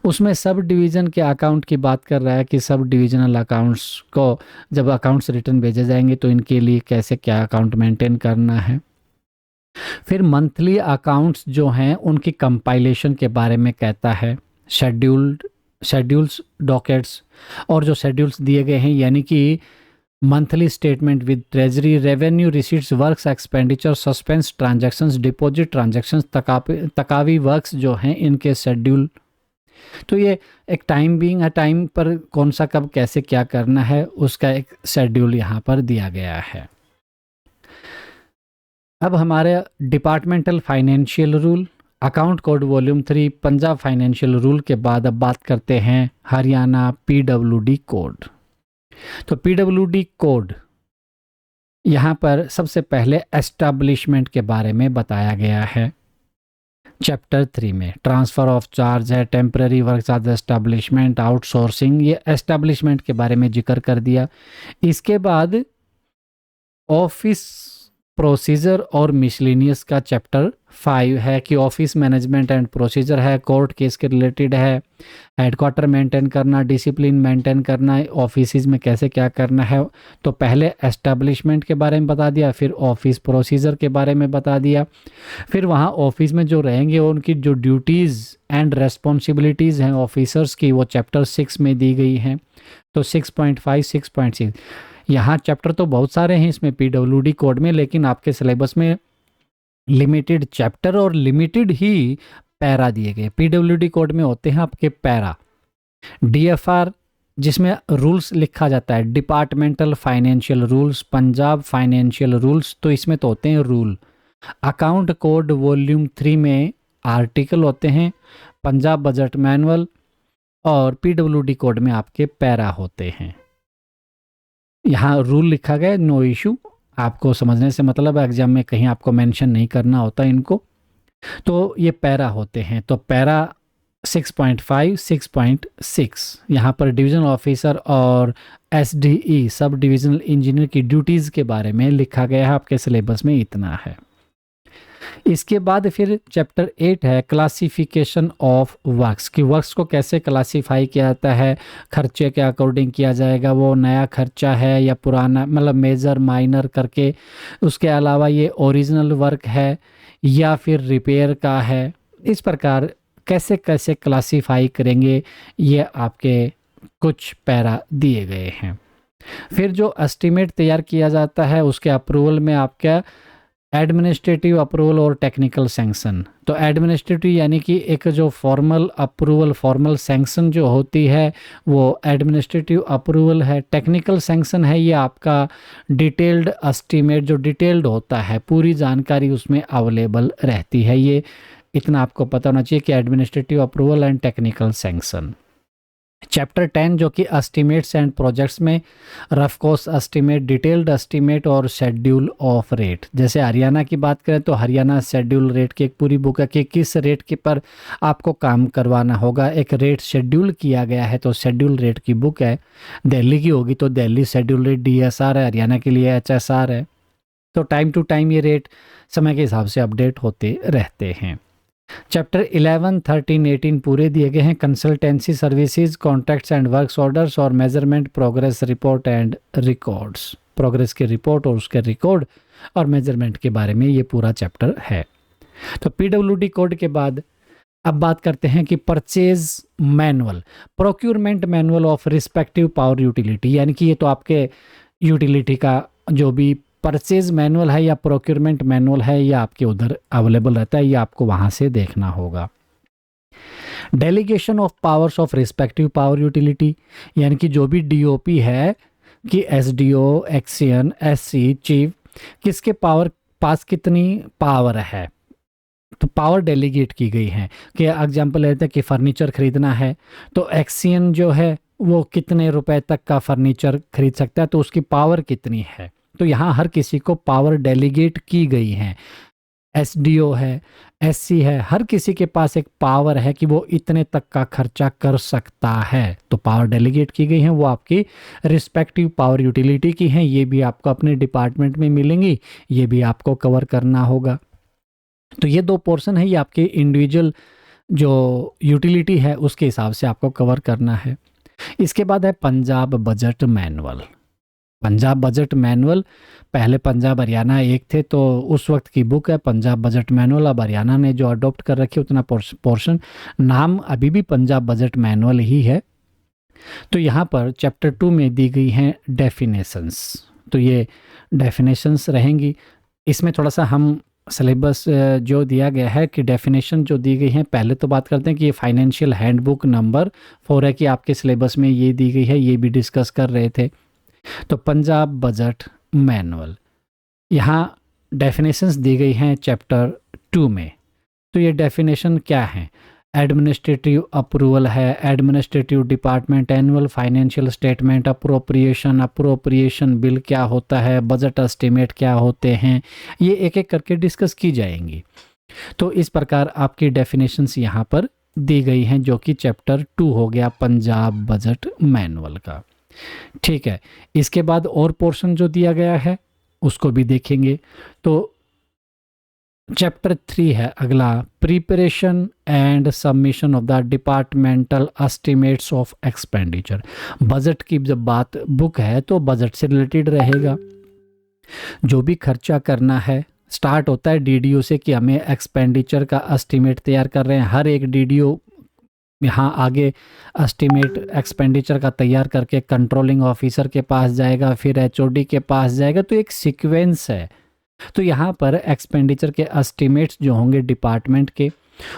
उसमें सब डिवीज़न के अकाउंट की बात कर रहा है कि सब डिविजनल अकाउंट्स को जब अकाउंट्स रिटर्न भेजे जाएंगे तो इनके लिए कैसे क्या अकाउंट मेंटेन करना है। फिर मंथली अकाउंट्स जो हैं उनकी कंपाइलेशन के बारे में कहता है, शेड्यूल्स डॉकेट्स, और जो शेड्यूल्स दिए गए हैं यानी कि monthly statement with treasury, revenue receipts, works expenditure, suspense transactions, deposit transactions, taccavi works जो हैं इनके शेड्यूल। तो ये एक टाइम बीइंग है, टाइम पर कौन सा कब कैसे क्या करना है उसका एक शेड्यूल यहाँ पर दिया गया है। अब हमारे departmental financial rule, account code volume 3, Punjab financial rule के बाद अब बात करते हैं हरियाणा पीडब्ल्यूडी कोड। तो पीडब्ल्यूडी कोड यहाँ पर सबसे पहले एस्टैब्लिशमेंट के बारे में बताया गया है। चैप्टर 3 में ट्रांसफ़र ऑफ चार्ज है, temporary work charge establishment, outsourcing, ये एस्टैब्लिशमेंट के बारे में जिक्र कर दिया। इसके बाद ऑफिस प्रोसीजर और मिसलिनियस का चैप्टर 5 है कि ऑफिस मैनेजमेंट एंड प्रोसीजर है, कोर्ट केस के रिलेटेड है, हेडक्वार्टर मेंटेन करना, डिसिप्लिन मेंटेन करना, ऑफिस में कैसे क्या करना है। तो पहले एस्टैब्लिशमेंट के बारे में बता दिया, फिर ऑफिस प्रोसीजर के बारे में बता दिया, फिर वहाँ ऑफिस में जो रहेंगे उनकी जो ड्यूटीज़ एंड रेस्पॉन्सिबिलिटीज़ हैं ऑफिसर्स की, वो चैप्टर 6 में दी गई हैं। तो 6.5, 6.6, यहाँ चैप्टर तो बहुत सारे हैं इसमें पीडब्ल्यूडी कोड में, लेकिन आपके सिलेबस में लिमिटेड चैप्टर और लिमिटेड ही पैरा दिए गए। पीडब्ल्यूडी कोड में होते हैं आपके पैरा। डीएफआर जिसमें रूल्स लिखा जाता है, departmental financial rules, Punjab financial rules, तो इसमें तो होते हैं रूल। अकाउंट कोड वॉल्यूम 3 में आर्टिकल होते हैं, पंजाब बजट मैनुअल, और पीडब्ल्यूडी कोड में आपके पैरा होते हैं। यहाँ रूल लिखा गया, नो इशू, आपको समझने से मतलब है, एग्जाम में कहीं आपको मेंशन नहीं करना होता इनको। तो ये पैरा होते हैं। तो पैरा 6.5, 6.6 यहाँ पर डिवीजनल ऑफिसर और एसडीई सब डिविजनल इंजीनियर की ड्यूटीज़ के बारे में लिखा गया है। आपके सिलेबस में इतना है। इसके बाद फिर चैप्टर 8 है क्लासिफिकेशन ऑफ वर्क्स, कि वर्क्स को कैसे क्लासिफाई किया जाता है, खर्चे के अकॉर्डिंग किया जाएगा, वो नया खर्चा है या पुराना, मतलब मेजर माइनर करके। उसके अलावा ये ओरिजिनल वर्क है या फिर रिपेयर का है, इस प्रकार कैसे कैसे क्लासिफाई करेंगे, ये आपके कुछ पैरा दिए गए हैं। फिर जो एस्टीमेट तैयार किया जाता है उसके अप्रूवल में आपका एडमिनिस्ट्रेटिव अप्रूवल और टेक्निकल सैंक्शन। तो एडमिनिस्ट्रेटिव यानी कि एक जो फॉर्मल अप्रूवल, फॉर्मल सैंक्शन जो होती है वो एडमिनिस्ट्रेटिव अप्रूवल है। टेक्निकल सैंक्शन है ये आपका डिटेल्ड एस्टीमेट, जो डिटेल्ड होता है, पूरी जानकारी उसमें अवेलेबल रहती है। ये इतना आपको पता होना चाहिए कि administrative approval and technical sanction. Chapter 10 जो कि एस्टीमेट्स एंड प्रोजेक्ट्स में rough cost estimate, detailed estimate और शेड्यूल ऑफ रेट। जैसे हरियाणा की बात करें तो हरियाणा शेड्यूल रेट की एक पूरी बुक है कि किस रेट के पर आपको काम करवाना होगा, एक रेट शेड्यूल किया गया है, तो शेड्यूल रेट की बुक है। दिल्ली की होगी तो दिल्ली शेड्यूल रेट डीएसआर है, हरियाणा के लिए एचएसआर है। तो टाइम टू टाइम ये रेट समय के हिसाब से अपडेट होते रहते हैं। चैप्टर 11, 13, 18 पूरे दिए गए हैं। Consultancy services, contracts and works orders और measurement, progress report and records. Progress की रिपोर्ट और उसके रिकॉर्ड और मेजरमेंट के बारे में ये पूरा चैप्टर है। तो पीडब्ल्यूडी कोड के बाद अब बात करते हैं कि purchase manual, procurement manual of respective power utility, यानी कि ये तो आपके यूटिलिटी का जो भी परचेज मैनुअल है या प्रोक्योरमेंट मैनुअल है, ये आपके उधर अवेलेबल रहता है, ये आपको वहाँ से देखना होगा। Delegation of powers of respective power utility, यानी कि जो भी डीओपी है कि एसडीओ, एक्सियन, एससी, चीफ, किसके पास कितनी पावर है, तो पावर डेलीगेट की गई है। कि एग्जाम्पल लेते हैं कि फर्नीचर खरीदना है तो एक्सियन जो है वो कितने रुपए तक का फर्नीचर खरीद सकता है, तो उसकी पावर कितनी है। तो यहाँ हर किसी को पावर डेलीगेट की गई है। एसडीओ है, एससी है, हर किसी के पास एक पावर है कि वो इतने तक का खर्चा कर सकता है, तो पावर डेलीगेट की गई है। वो आपकी रिस्पेक्टिव पावर यूटिलिटी की हैं। ये भी आपको अपने डिपार्टमेंट में मिलेंगी, ये भी आपको कवर करना होगा। तो ये दो पोर्शन है, ये आपके इंडिविजुअल जो यूटिलिटी है उसके हिसाब से आपको कवर करना है। इसके बाद है Punjab budget manual. Punjab budget manual, पहले पंजाब हरियाणा एक थे तो उस वक्त की बुक है पंजाब बजट मैनुअल। अब हरियाणा ने जो अडॉप्ट कर रखी है उतना पोर्शन, नाम अभी भी पंजाब बजट मैनुअल ही है। तो यहाँ पर चैप्टर 2 में दी गई हैं डेफिनेशंस, तो ये डेफिनेशंस रहेंगी। इसमें थोड़ा सा हम सिलेबस जो दिया गया है कि डेफिनेशन जो दी गई है, पहले तो बात करते हैं कि ये फाइनेंशियल हैंडबुक नंबर 4 है कि आपके सिलेबस में ये दी गई है, ये भी डिस्कस कर रहे थे। तो पंजाब बजट मैनुअल, यहाँ डेफिनेशंस दी गई हैं चैप्टर 2 में। तो ये डेफिनेशन क्या है? एडमिनिस्ट्रेटिव अप्रूवल है, administrative department, annual financial statement, appropriation bill क्या होता है, बजट एस्टिमेट क्या होते हैं, ये एक एक करके डिस्कस की जाएंगी। तो इस प्रकार आपकी डेफिनेशंस यहाँ पर दी गई हैं, जो कि चैप्टर 2 हो गया पंजाब बजट मैनुअल का। ठीक है, इसके बाद और पोर्शन जो दिया गया है उसको भी देखेंगे। तो चैप्टर 3 है अगला, preparation and submission of the departmental estimates of expenditure. Budget की जब बात बुक है तो बजट से रिलेटेड रहेगा। जो भी खर्चा करना है स्टार्ट होता है डीडीओ से कि हमें एक्सपेंडिचर का एस्टिमेट तैयार कर रहे हैं। हर एक डीडीओ यहाँ आगे एस्टिमेट एक्सपेंडिचर का तैयार करके कंट्रोलिंग ऑफिसर के पास जाएगा, फिर एचओडी के पास जाएगा। तो एक सीक्वेंस है। तो यहाँ पर एक्सपेंडिचर के एस्टिमेट्स जो होंगे डिपार्टमेंट के,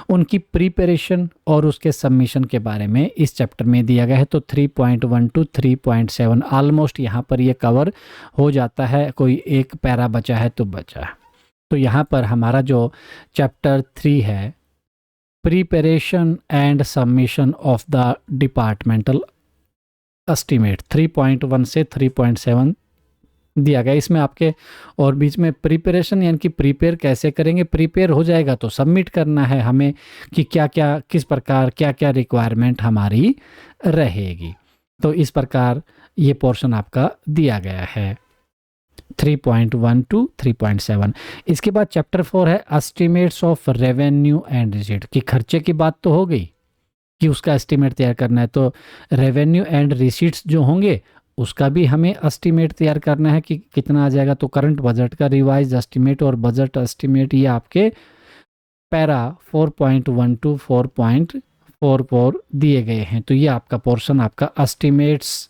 उनकी प्रिपरेशन और उसके सबमिशन के बारे में इस चैप्टर में दिया गया है। तो 3.1 टू 3.7 ऑलमोस्ट यहाँ पर ये कवर हो जाता है। कोई एक पैरा बचा है तो बचा है। तो यहाँ पर हमारा जो चैप्टर 3 है, preparation and submission of the departmental estimate, 3.1 से 3.7 दिया गया। इसमें आपके और बीच में प्रिपरेशन यानी कि प्रिपेयर कैसे करेंगे, प्रिपेयर हो जाएगा तो सबमिट करना है हमें कि क्या क्या किस प्रकार क्या क्या रिक्वायरमेंट हमारी रहेगी। तो इस प्रकार ये पोर्शन आपका दिया गया है 3.1 टू 3.7। इसके बाद चैप्टर 4 है estimates of revenue and receipt. की खर्चे की बात तो हो गई कि उसका एस्टिमेट तैयार करना है, तो रेवेन्यू एंड रिसीट्स जो होंगे उसका भी हमें एस्टिमेट तैयार करना है कि कितना आ जाएगा। तो करंट बजट का रिवाइज एस्टिमेट और बजट एस्टिमेट ये आपके पैरा 4.1 टू 4.44 दिए गए हैं। तो ये आपका पोर्शन आपका एस्टिमेट्स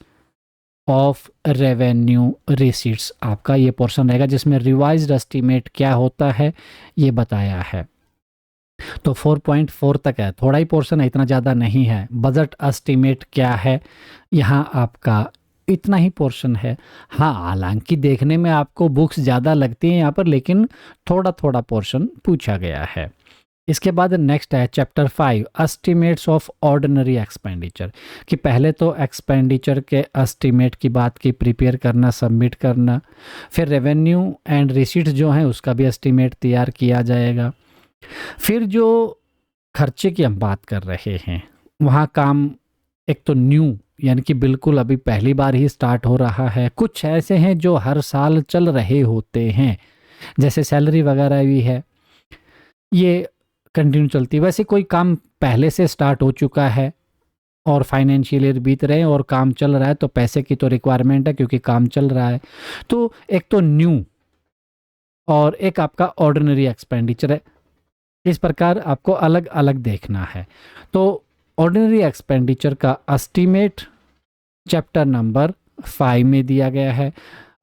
ऑफ रेवेन्यू रिसीट्स आपका ये पोर्शन रहेगा, जिसमें रिवाइज्ड एस्टिमेट क्या होता है ये बताया है। तो 4.4 तक है, थोड़ा ही पोर्शन है, इतना ज़्यादा नहीं है। बजट एस्टिमेट क्या है, यहाँ आपका इतना ही पोर्शन है। हाँ, हालांकि देखने में आपको बुक्स ज़्यादा लगती हैं यहाँ पर, लेकिन थोड़ा थोड़ा पोर्शन पूछा गया है। इसके बाद नेक्स्ट है chapter 5 estimates of ordinary expenditure. कि पहले तो एक्सपेंडिचर के एस्टिमेट की बात की, प्रिपेयर करना, सबमिट करना, फिर रेवेन्यू एंड रिसीट्स जो हैं उसका भी एस्टिमेट तैयार किया जाएगा। फिर जो खर्चे की हम बात कर रहे हैं वहाँ काम एक तो न्यू यानी कि बिल्कुल अभी पहली बार ही स्टार्ट हो रहा है। कुछ ऐसे हैं जो हर साल चल रहे होते हैं, जैसे सैलरी वगैरह भी है, ये कंटिन्यू चलती है। वैसे कोई काम पहले से स्टार्ट हो चुका है और फाइनेंशियल ईयर बीत रहे हैं और काम चल रहा है, तो पैसे की तो रिक्वायरमेंट है क्योंकि काम चल रहा है। तो एक तो न्यू और एक आपका ऑर्डिनरी एक्सपेंडिचर है। इस प्रकार आपको अलग अलग देखना है। तो ऑर्डिनरी एक्सपेंडिचर का एस्टीमेट चैप्टर नंबर 5 में दिया गया है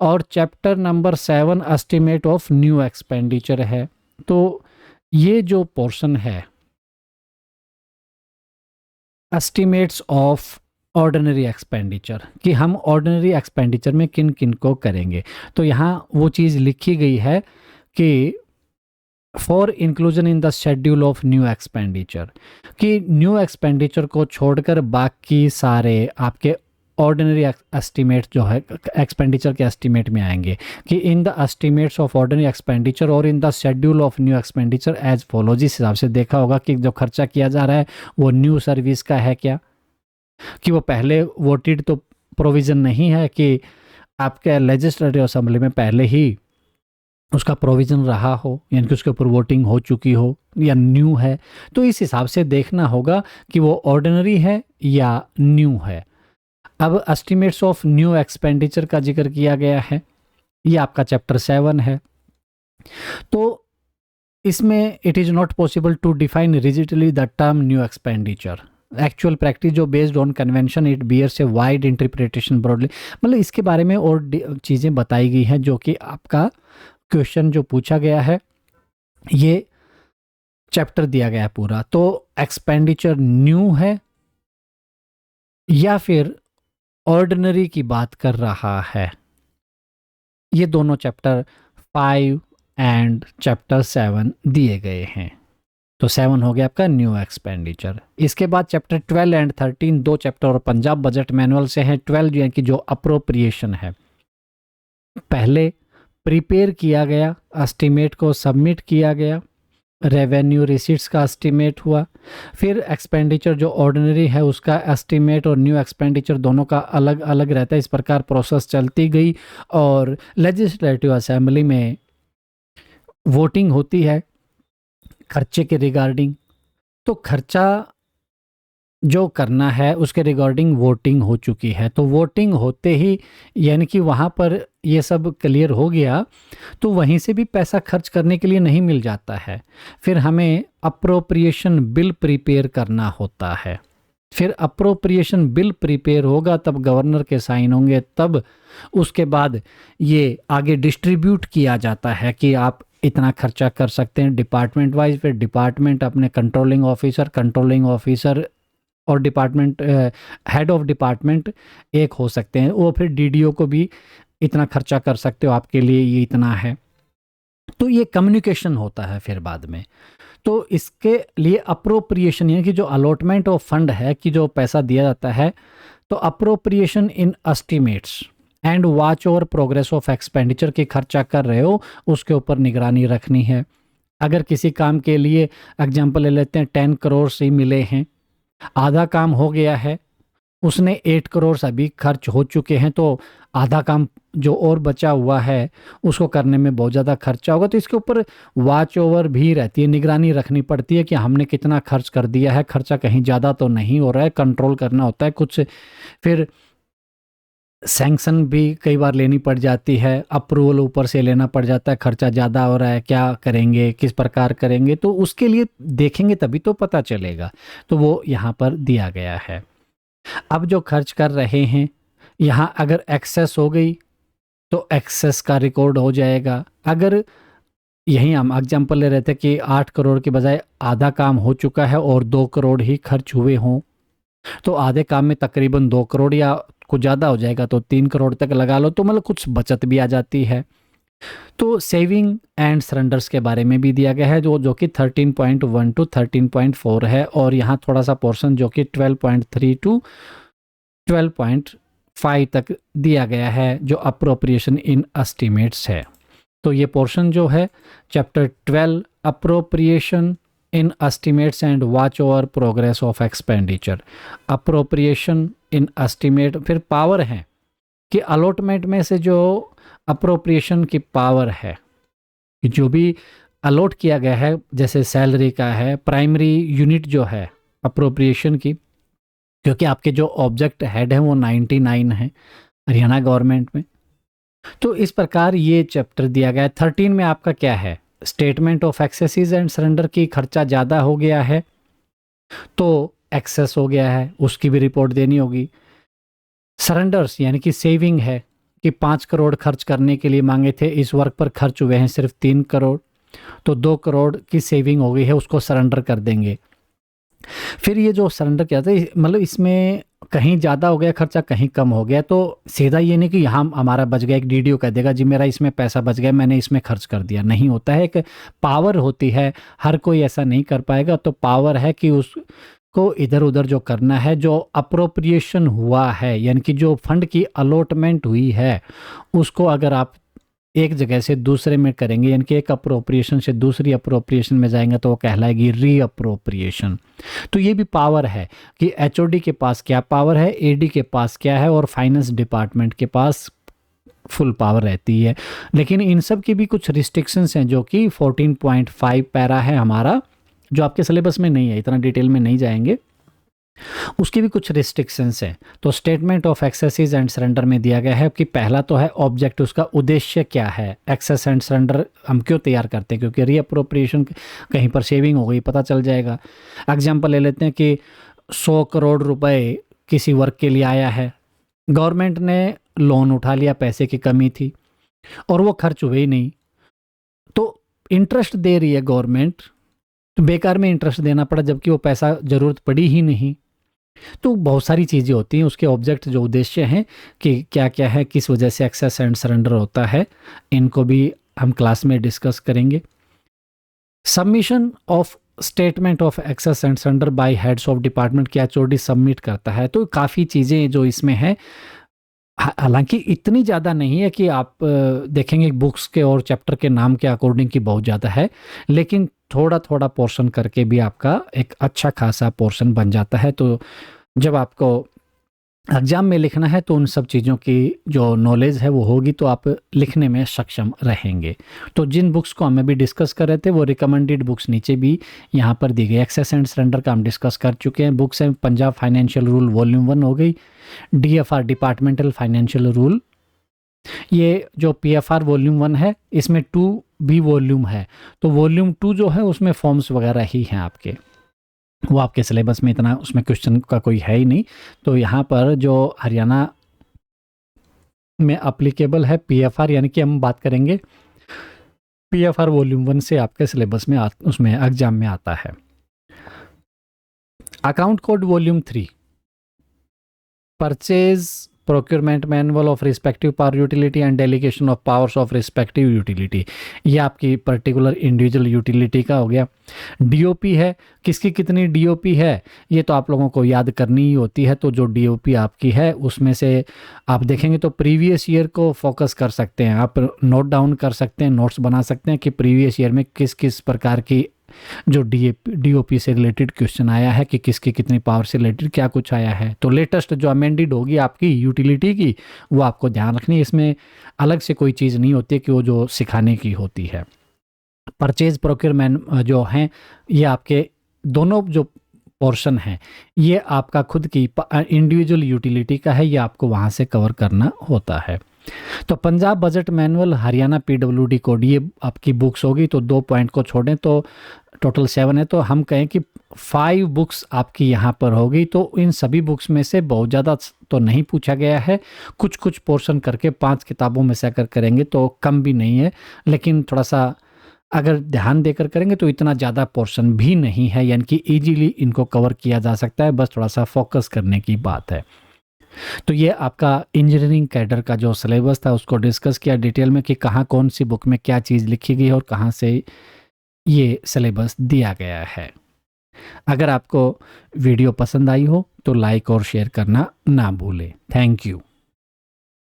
और chapter number 7 estimate of new expenditure है। तो ये जो पोर्शन है एस्टीमेट्स ऑफ ऑर्डिनरी एक्सपेंडिचर कि हम ऑर्डिनरी एक्सपेंडिचर में किन किन को करेंगे, तो यहाँ वो चीज़ लिखी गई है कि for inclusion in the schedule of new expenditure, कि न्यू एक्सपेंडिचर को छोड़कर बाकी सारे आपके ऑर्डिनरी एस्टिमेट जो है एक्सपेंडिचर के एस्टिमेट में आएंगे। कि in the estimates of ordinary expenditure और in the schedule of new expenditure as follow. जिस हिसाब से देखा होगा कि जो खर्चा किया जा रहा है वो न्यू सर्विस का है क्या, कि वो पहले वोटेड तो प्रोविज़न नहीं है कि आपके लेजिस्लेटिव असेंबली में पहले ही उसका प्रोविज़न रहा हो, यानी कि उसके ऊपर वोटिंग हो चुकी हो, या न्यू है। तो इस हिसाब से देखना होगा कि वो ऑर्डिनरी है या न्यू है। अब एस्टिमेट्स ऑफ न्यू एक्सपेंडिचर का जिक्र किया गया है, ये आपका चैप्टर 7 है। तो इसमें it is not possible to define rigidly the term new expenditure. Actual practice जो based on convention it bears a wide interpretation broadly. मतलब इसके बारे में और चीज़ें बताई गई हैं जो कि आपका क्वेश्चन जो पूछा गया है ये चैप्टर दिया गया है पूरा। तो एक्सपेंडिचर न्यू है या फिर ऑर्डिनरी की बात कर रहा है, ये दोनों चैप्टर 5 एंड चैप्टर 7 दिए गए हैं। तो 7 हो गया आपका न्यू एक्सपेंडिचर। इसके बाद चैप्टर 12 एंड 13 दो चैप्टर और पंजाब बजट मैनुअल से हैं। 12 यानी कि जो अप्रोप्रिएशन है, पहले प्रिपेयर किया गया, एस्टिमेट को सबमिट किया गया, रेवेन्यू रिसीट्स का एस्टिमेट हुआ, फिर एक्सपेंडिचर जो ऑर्डिनरी है उसका एस्टिमेट और न्यू एक्सपेंडिचर दोनों का अलग अलग रहता है। इस प्रकार प्रोसेस चलती गई और लेजिस्लेटिव असेंबली में वोटिंग होती है खर्चे के रिगार्डिंग। तो खर्चा जो करना है उसके रिगार्डिंग वोटिंग हो चुकी है। तो वोटिंग होते ही यानी कि वहाँ पर ये सब क्लियर हो गया, तो वहीं से भी पैसा खर्च करने के लिए नहीं मिल जाता है, फिर हमें अप्रोप्रिएशन बिल प्रिपेयर करना होता है। फिर अप्रोप्रिएशन बिल प्रिपेयर होगा तब गवर्नर के साइन होंगे, तब उसके बाद ये आगे डिस्ट्रीब्यूट किया जाता है कि आप इतना खर्चा कर सकते हैं डिपार्टमेंट वाइज। फिर डिपार्टमेंट अपने कंट्रोलिंग ऑफिसर और डिपार्टमेंट हेड ऑफ डिपार्टमेंट एक हो सकते हैं, वो फिर डीडीओ को भी इतना खर्चा कर सकते हो, आपके लिए ये इतना है। तो ये कम्युनिकेशन होता है फिर बाद में। तो इसके लिए अप्रोप्रिएशन यानी कि जो अलॉटमेंट ऑफ फंड है कि जो पैसा दिया जाता है, तो appropriation in estimates and watch over progress of expenditure की खर्चा कर रहे हो उसके ऊपर निगरानी रखनी है। अगर किसी काम के लिए एग्जाम्पल ले लेते हैं 10 करोड़ से मिले हैं, आधा काम हो गया है, उसने 8 करोड़ अभी खर्च हो चुके हैं, तो आधा काम जो और बचा हुआ है उसको करने में बहुत ज़्यादा खर्चा होगा। तो इसके ऊपर वॉच ओवर भी रहती है, निगरानी रखनी पड़ती है कि हमने कितना खर्च कर दिया है, खर्चा कहीं ज़्यादा तो नहीं हो रहा है, कंट्रोल करना होता है कुछ। फिर सैंक्शन भी कई बार लेनी पड़ जाती है, अप्रूवल ऊपर से लेना पड़ जाता है, खर्चा ज़्यादा हो रहा है, क्या करेंगे, किस प्रकार करेंगे, तो उसके लिए देखेंगे तभी तो पता चलेगा। तो वो यहाँ पर दिया गया है। अब जो खर्च कर रहे हैं यहाँ अगर एक्सेस हो गई तो एक्सेस का रिकॉर्ड हो जाएगा। अगर यही हम एग्जाम्पल ले रहे थे कि 8 करोड़ के बजाय आधा काम हो चुका है और 2 करोड़ ही खर्च हुए हों, तो आधे काम में तकरीबन 2 करोड़ या कुछ ज़्यादा हो जाएगा तो 3 करोड़ तक लगा लो, तो मतलब कुछ बचत भी आ जाती है। तो सेविंग एंड सरेंडर्स के बारे में भी दिया गया है जो कि 13.1 टू 13.4 है, और यहाँ थोड़ा सा पोर्शन जो कि 12.3 टू 12.5 तक दिया गया है जो अप्रोप्रिएशन इन एस्टिमेट्स है। तो ये पोर्शन जो है chapter 12 appropriation in estimates and watch over progress of expenditure. Appropriation in estimate, फिर पावर है कि अलॉटमेंट में से जो अप्रोप्रिएशन की पावर है कि जो भी अलॉट किया गया है, जैसे सैलरी का है, प्राइमरी यूनिट जो है अप्रोप्रिएशन की, क्योंकि आपके जो ऑब्जेक्ट हेड है वो 99 है हरियाणा गवर्नमेंट में। तो इस प्रकार ये चैप्टर दिया गया है। 13 में आपका क्या है, statement of axes and surrender की खर्चा ज़्यादा हो गया है तो एक्सेस हो गया है, उसकी भी रिपोर्ट देनी होगी। सरेंडर्स यानी कि सेविंग है कि 5 करोड़ खर्च करने के लिए मांगे थे, इस वर्क पर खर्च हुए हैं सिर्फ 3 करोड़, तो 2 करोड़ की सेविंग हो गई है, उसको सरेंडर कर देंगे। फिर ये जो सरेंडर किया था मतलब इसमें कहीं ज़्यादा हो गया खर्चा, कहीं कम हो गया, तो सीधा ये नहीं कि यहाँ हमारा बच गया, एक डीडीओ कह देगा जी मेरा इसमें पैसा बच गया, मैंने इसमें खर्च कर दिया, नहीं होता है। एक पावर होती है, हर कोई ऐसा नहीं कर पाएगा। तो पावर है कि उसको इधर उधर जो करना है, जो अप्रोप्रिएशन हुआ है यानी कि जो फंड की अलॉटमेंट हुई है उसको अगर आप एक जगह से दूसरे में करेंगे यानी कि एक अप्रोप्रिएशन से दूसरी अप्रोप्रिएशन में जाएंगे तो वो कहलाएगी रीअप्रोप्रिएशन। तो ये भी पावर है कि एचओडी के पास क्या पावर है, एडी के पास क्या है, और फाइनेंस डिपार्टमेंट के पास फुल पावर रहती है। लेकिन इन सब की भी कुछ रिस्ट्रिक्शंस हैं जो कि 14.5 पैरा है हमारा, जो आपके सिलेबस में नहीं है, इतना डिटेल में नहीं जाएंगे, उसकी भी कुछ रिस्ट्रिक्शंस हैं। तो statement of axes and surrender में दिया गया है कि पहला तो है ऑब्जेक्ट, उसका उद्देश्य क्या है, एक्सेस एंड सरेंडर हम क्यों तैयार करते हैं, क्योंकि रीअप्रोप्रिएशन कहीं पर सेविंग हो गई पता चल जाएगा। एग्जाम्पल ले लेते हैं कि 100 करोड़ रुपए किसी वर्क के लिए आया है, गवर्नमेंट ने लोन उठा लिया, पैसे की कमी थी और वो खर्च हुए ही नहीं, तो इंटरेस्ट दे रही है गवर्नमेंट, तो बेकार में इंटरेस्ट देना पड़ा जबकि वो पैसा ज़रूरत पड़ी ही नहीं। तो बहुत सारी चीज़ें होती हैं, उसके ऑब्जेक्ट जो उद्देश्य हैं कि क्या क्या है, किस वजह से एक्सेस एंड सरेंडर होता है, इनको भी हम क्लास में डिस्कस करेंगे। Submission of statement of excess and surrender by heads of department क्या एचओडी सबमिट करता है, तो काफ़ी चीज़ें जो इसमें है, हालांकि इतनी ज़्यादा नहीं है कि आप देखेंगे बुक्स के और चैप्टर के नाम के अकॉर्डिंग की बहुत ज़्यादा है, लेकिन थोड़ा थोड़ा पोर्शन करके भी आपका एक अच्छा खासा पोर्शन बन जाता है। तो जब आपको एग्जाम में लिखना है तो उन सब चीज़ों की जो नॉलेज है वो होगी, तो आप लिखने में सक्षम रहेंगे। तो जिन बुक्स को हम अभी डिस्कस कर रहे थे वो रिकमेंडेड बुक्स नीचे भी यहाँ पर दी गई। एक्सेस एंड सरेंडर का हम डिस्कस कर चुके हैं। बुक्स हैं पंजाब फाइनेंशियल रूल वॉल्यूम 1 हो गई, डीएफआर डिपार्टमेंटल फाइनेंशियल रूल, ये जो पीएफआर वॉल्यूम 1 है इसमें 2 भी वॉल्यूम है, तो वॉल्यूम 2 जो है उसमें फॉर्म्स वगैरह ही हैं आपके, वो आपके सिलेबस में इतना उसमें क्वेश्चन का कोई है ही नहीं। तो यहाँ पर जो हरियाणा में अप्लीकेबल है पीएफआर, यानी कि हम बात करेंगे पीएफआर वॉल्यूम 1 से आपके सिलेबस में उसमें एग्जाम में आता है। Account code volume 3, purchase procurement manual of respective power utility and delegation of powers of respective utility, ये आपकी पर्टिकुलर इंडिविजुअल यूटिलिटी का हो गया। डीओपी है, किसकी कितनी डीओपी है ये तो आप लोगों को याद करनी ही होती है। तो जो डीओपी आपकी है उसमें से आप देखेंगे तो प्रीवियस ईयर को फोकस कर सकते हैं, आप नोट डाउन कर सकते हैं, नोट्स बना सकते हैं कि प्रीवियस ईयर में किस किस प्रकार की जो डीओपी से रिलेटेड क्वेश्चन आया है, कि किसकी कितनी पावर से रिलेटेड क्या कुछ आया है। तो लेटेस्ट जो अमेंडेड होगी आपकी यूटिलिटी की वो आपको ध्यान रखनी है, इसमें अलग से कोई चीज़ नहीं होती कि वो जो सिखाने की होती है। परचेज प्रोक्योरमेंट जो हैं ये आपके दोनों जो पोर्शन है ये आपका खुद की इंडिविजुअल यूटिलिटी का है, ये आपको वहाँ से कवर करना होता है। तो Punjab budget manual, Haryana PWD code, ये आपकी बुक्स होगी। तो 2 पॉइंट को छोड़ें तो टोटल 7 है, तो हम कहें कि 5 बुक्स आपकी यहाँ पर होगी। तो इन सभी बुक्स में से बहुत ज़्यादा तो नहीं पूछा गया है, कुछ कुछ पोर्शन करके 5 किताबों में से अगर करेंगे तो कम भी नहीं है, लेकिन थोड़ा सा अगर ध्यान देकर करेंगे तो इतना ज़्यादा पोर्शन भी नहीं है, यानी कि ईजीली इनको कवर किया जा सकता है, बस थोड़ा सा फोकस करने की बात है। तो ये आपका इंजीनियरिंग कैडर का जो सिलेबस था उसको डिस्कस किया डिटेल में कि कहाँ कौन सी बुक में क्या चीज़ लिखी गई है और कहाँ से ये सिलेबस दिया गया है। अगर आपको वीडियो पसंद आई हो तो लाइक और शेयर करना ना भूलें। Thank you.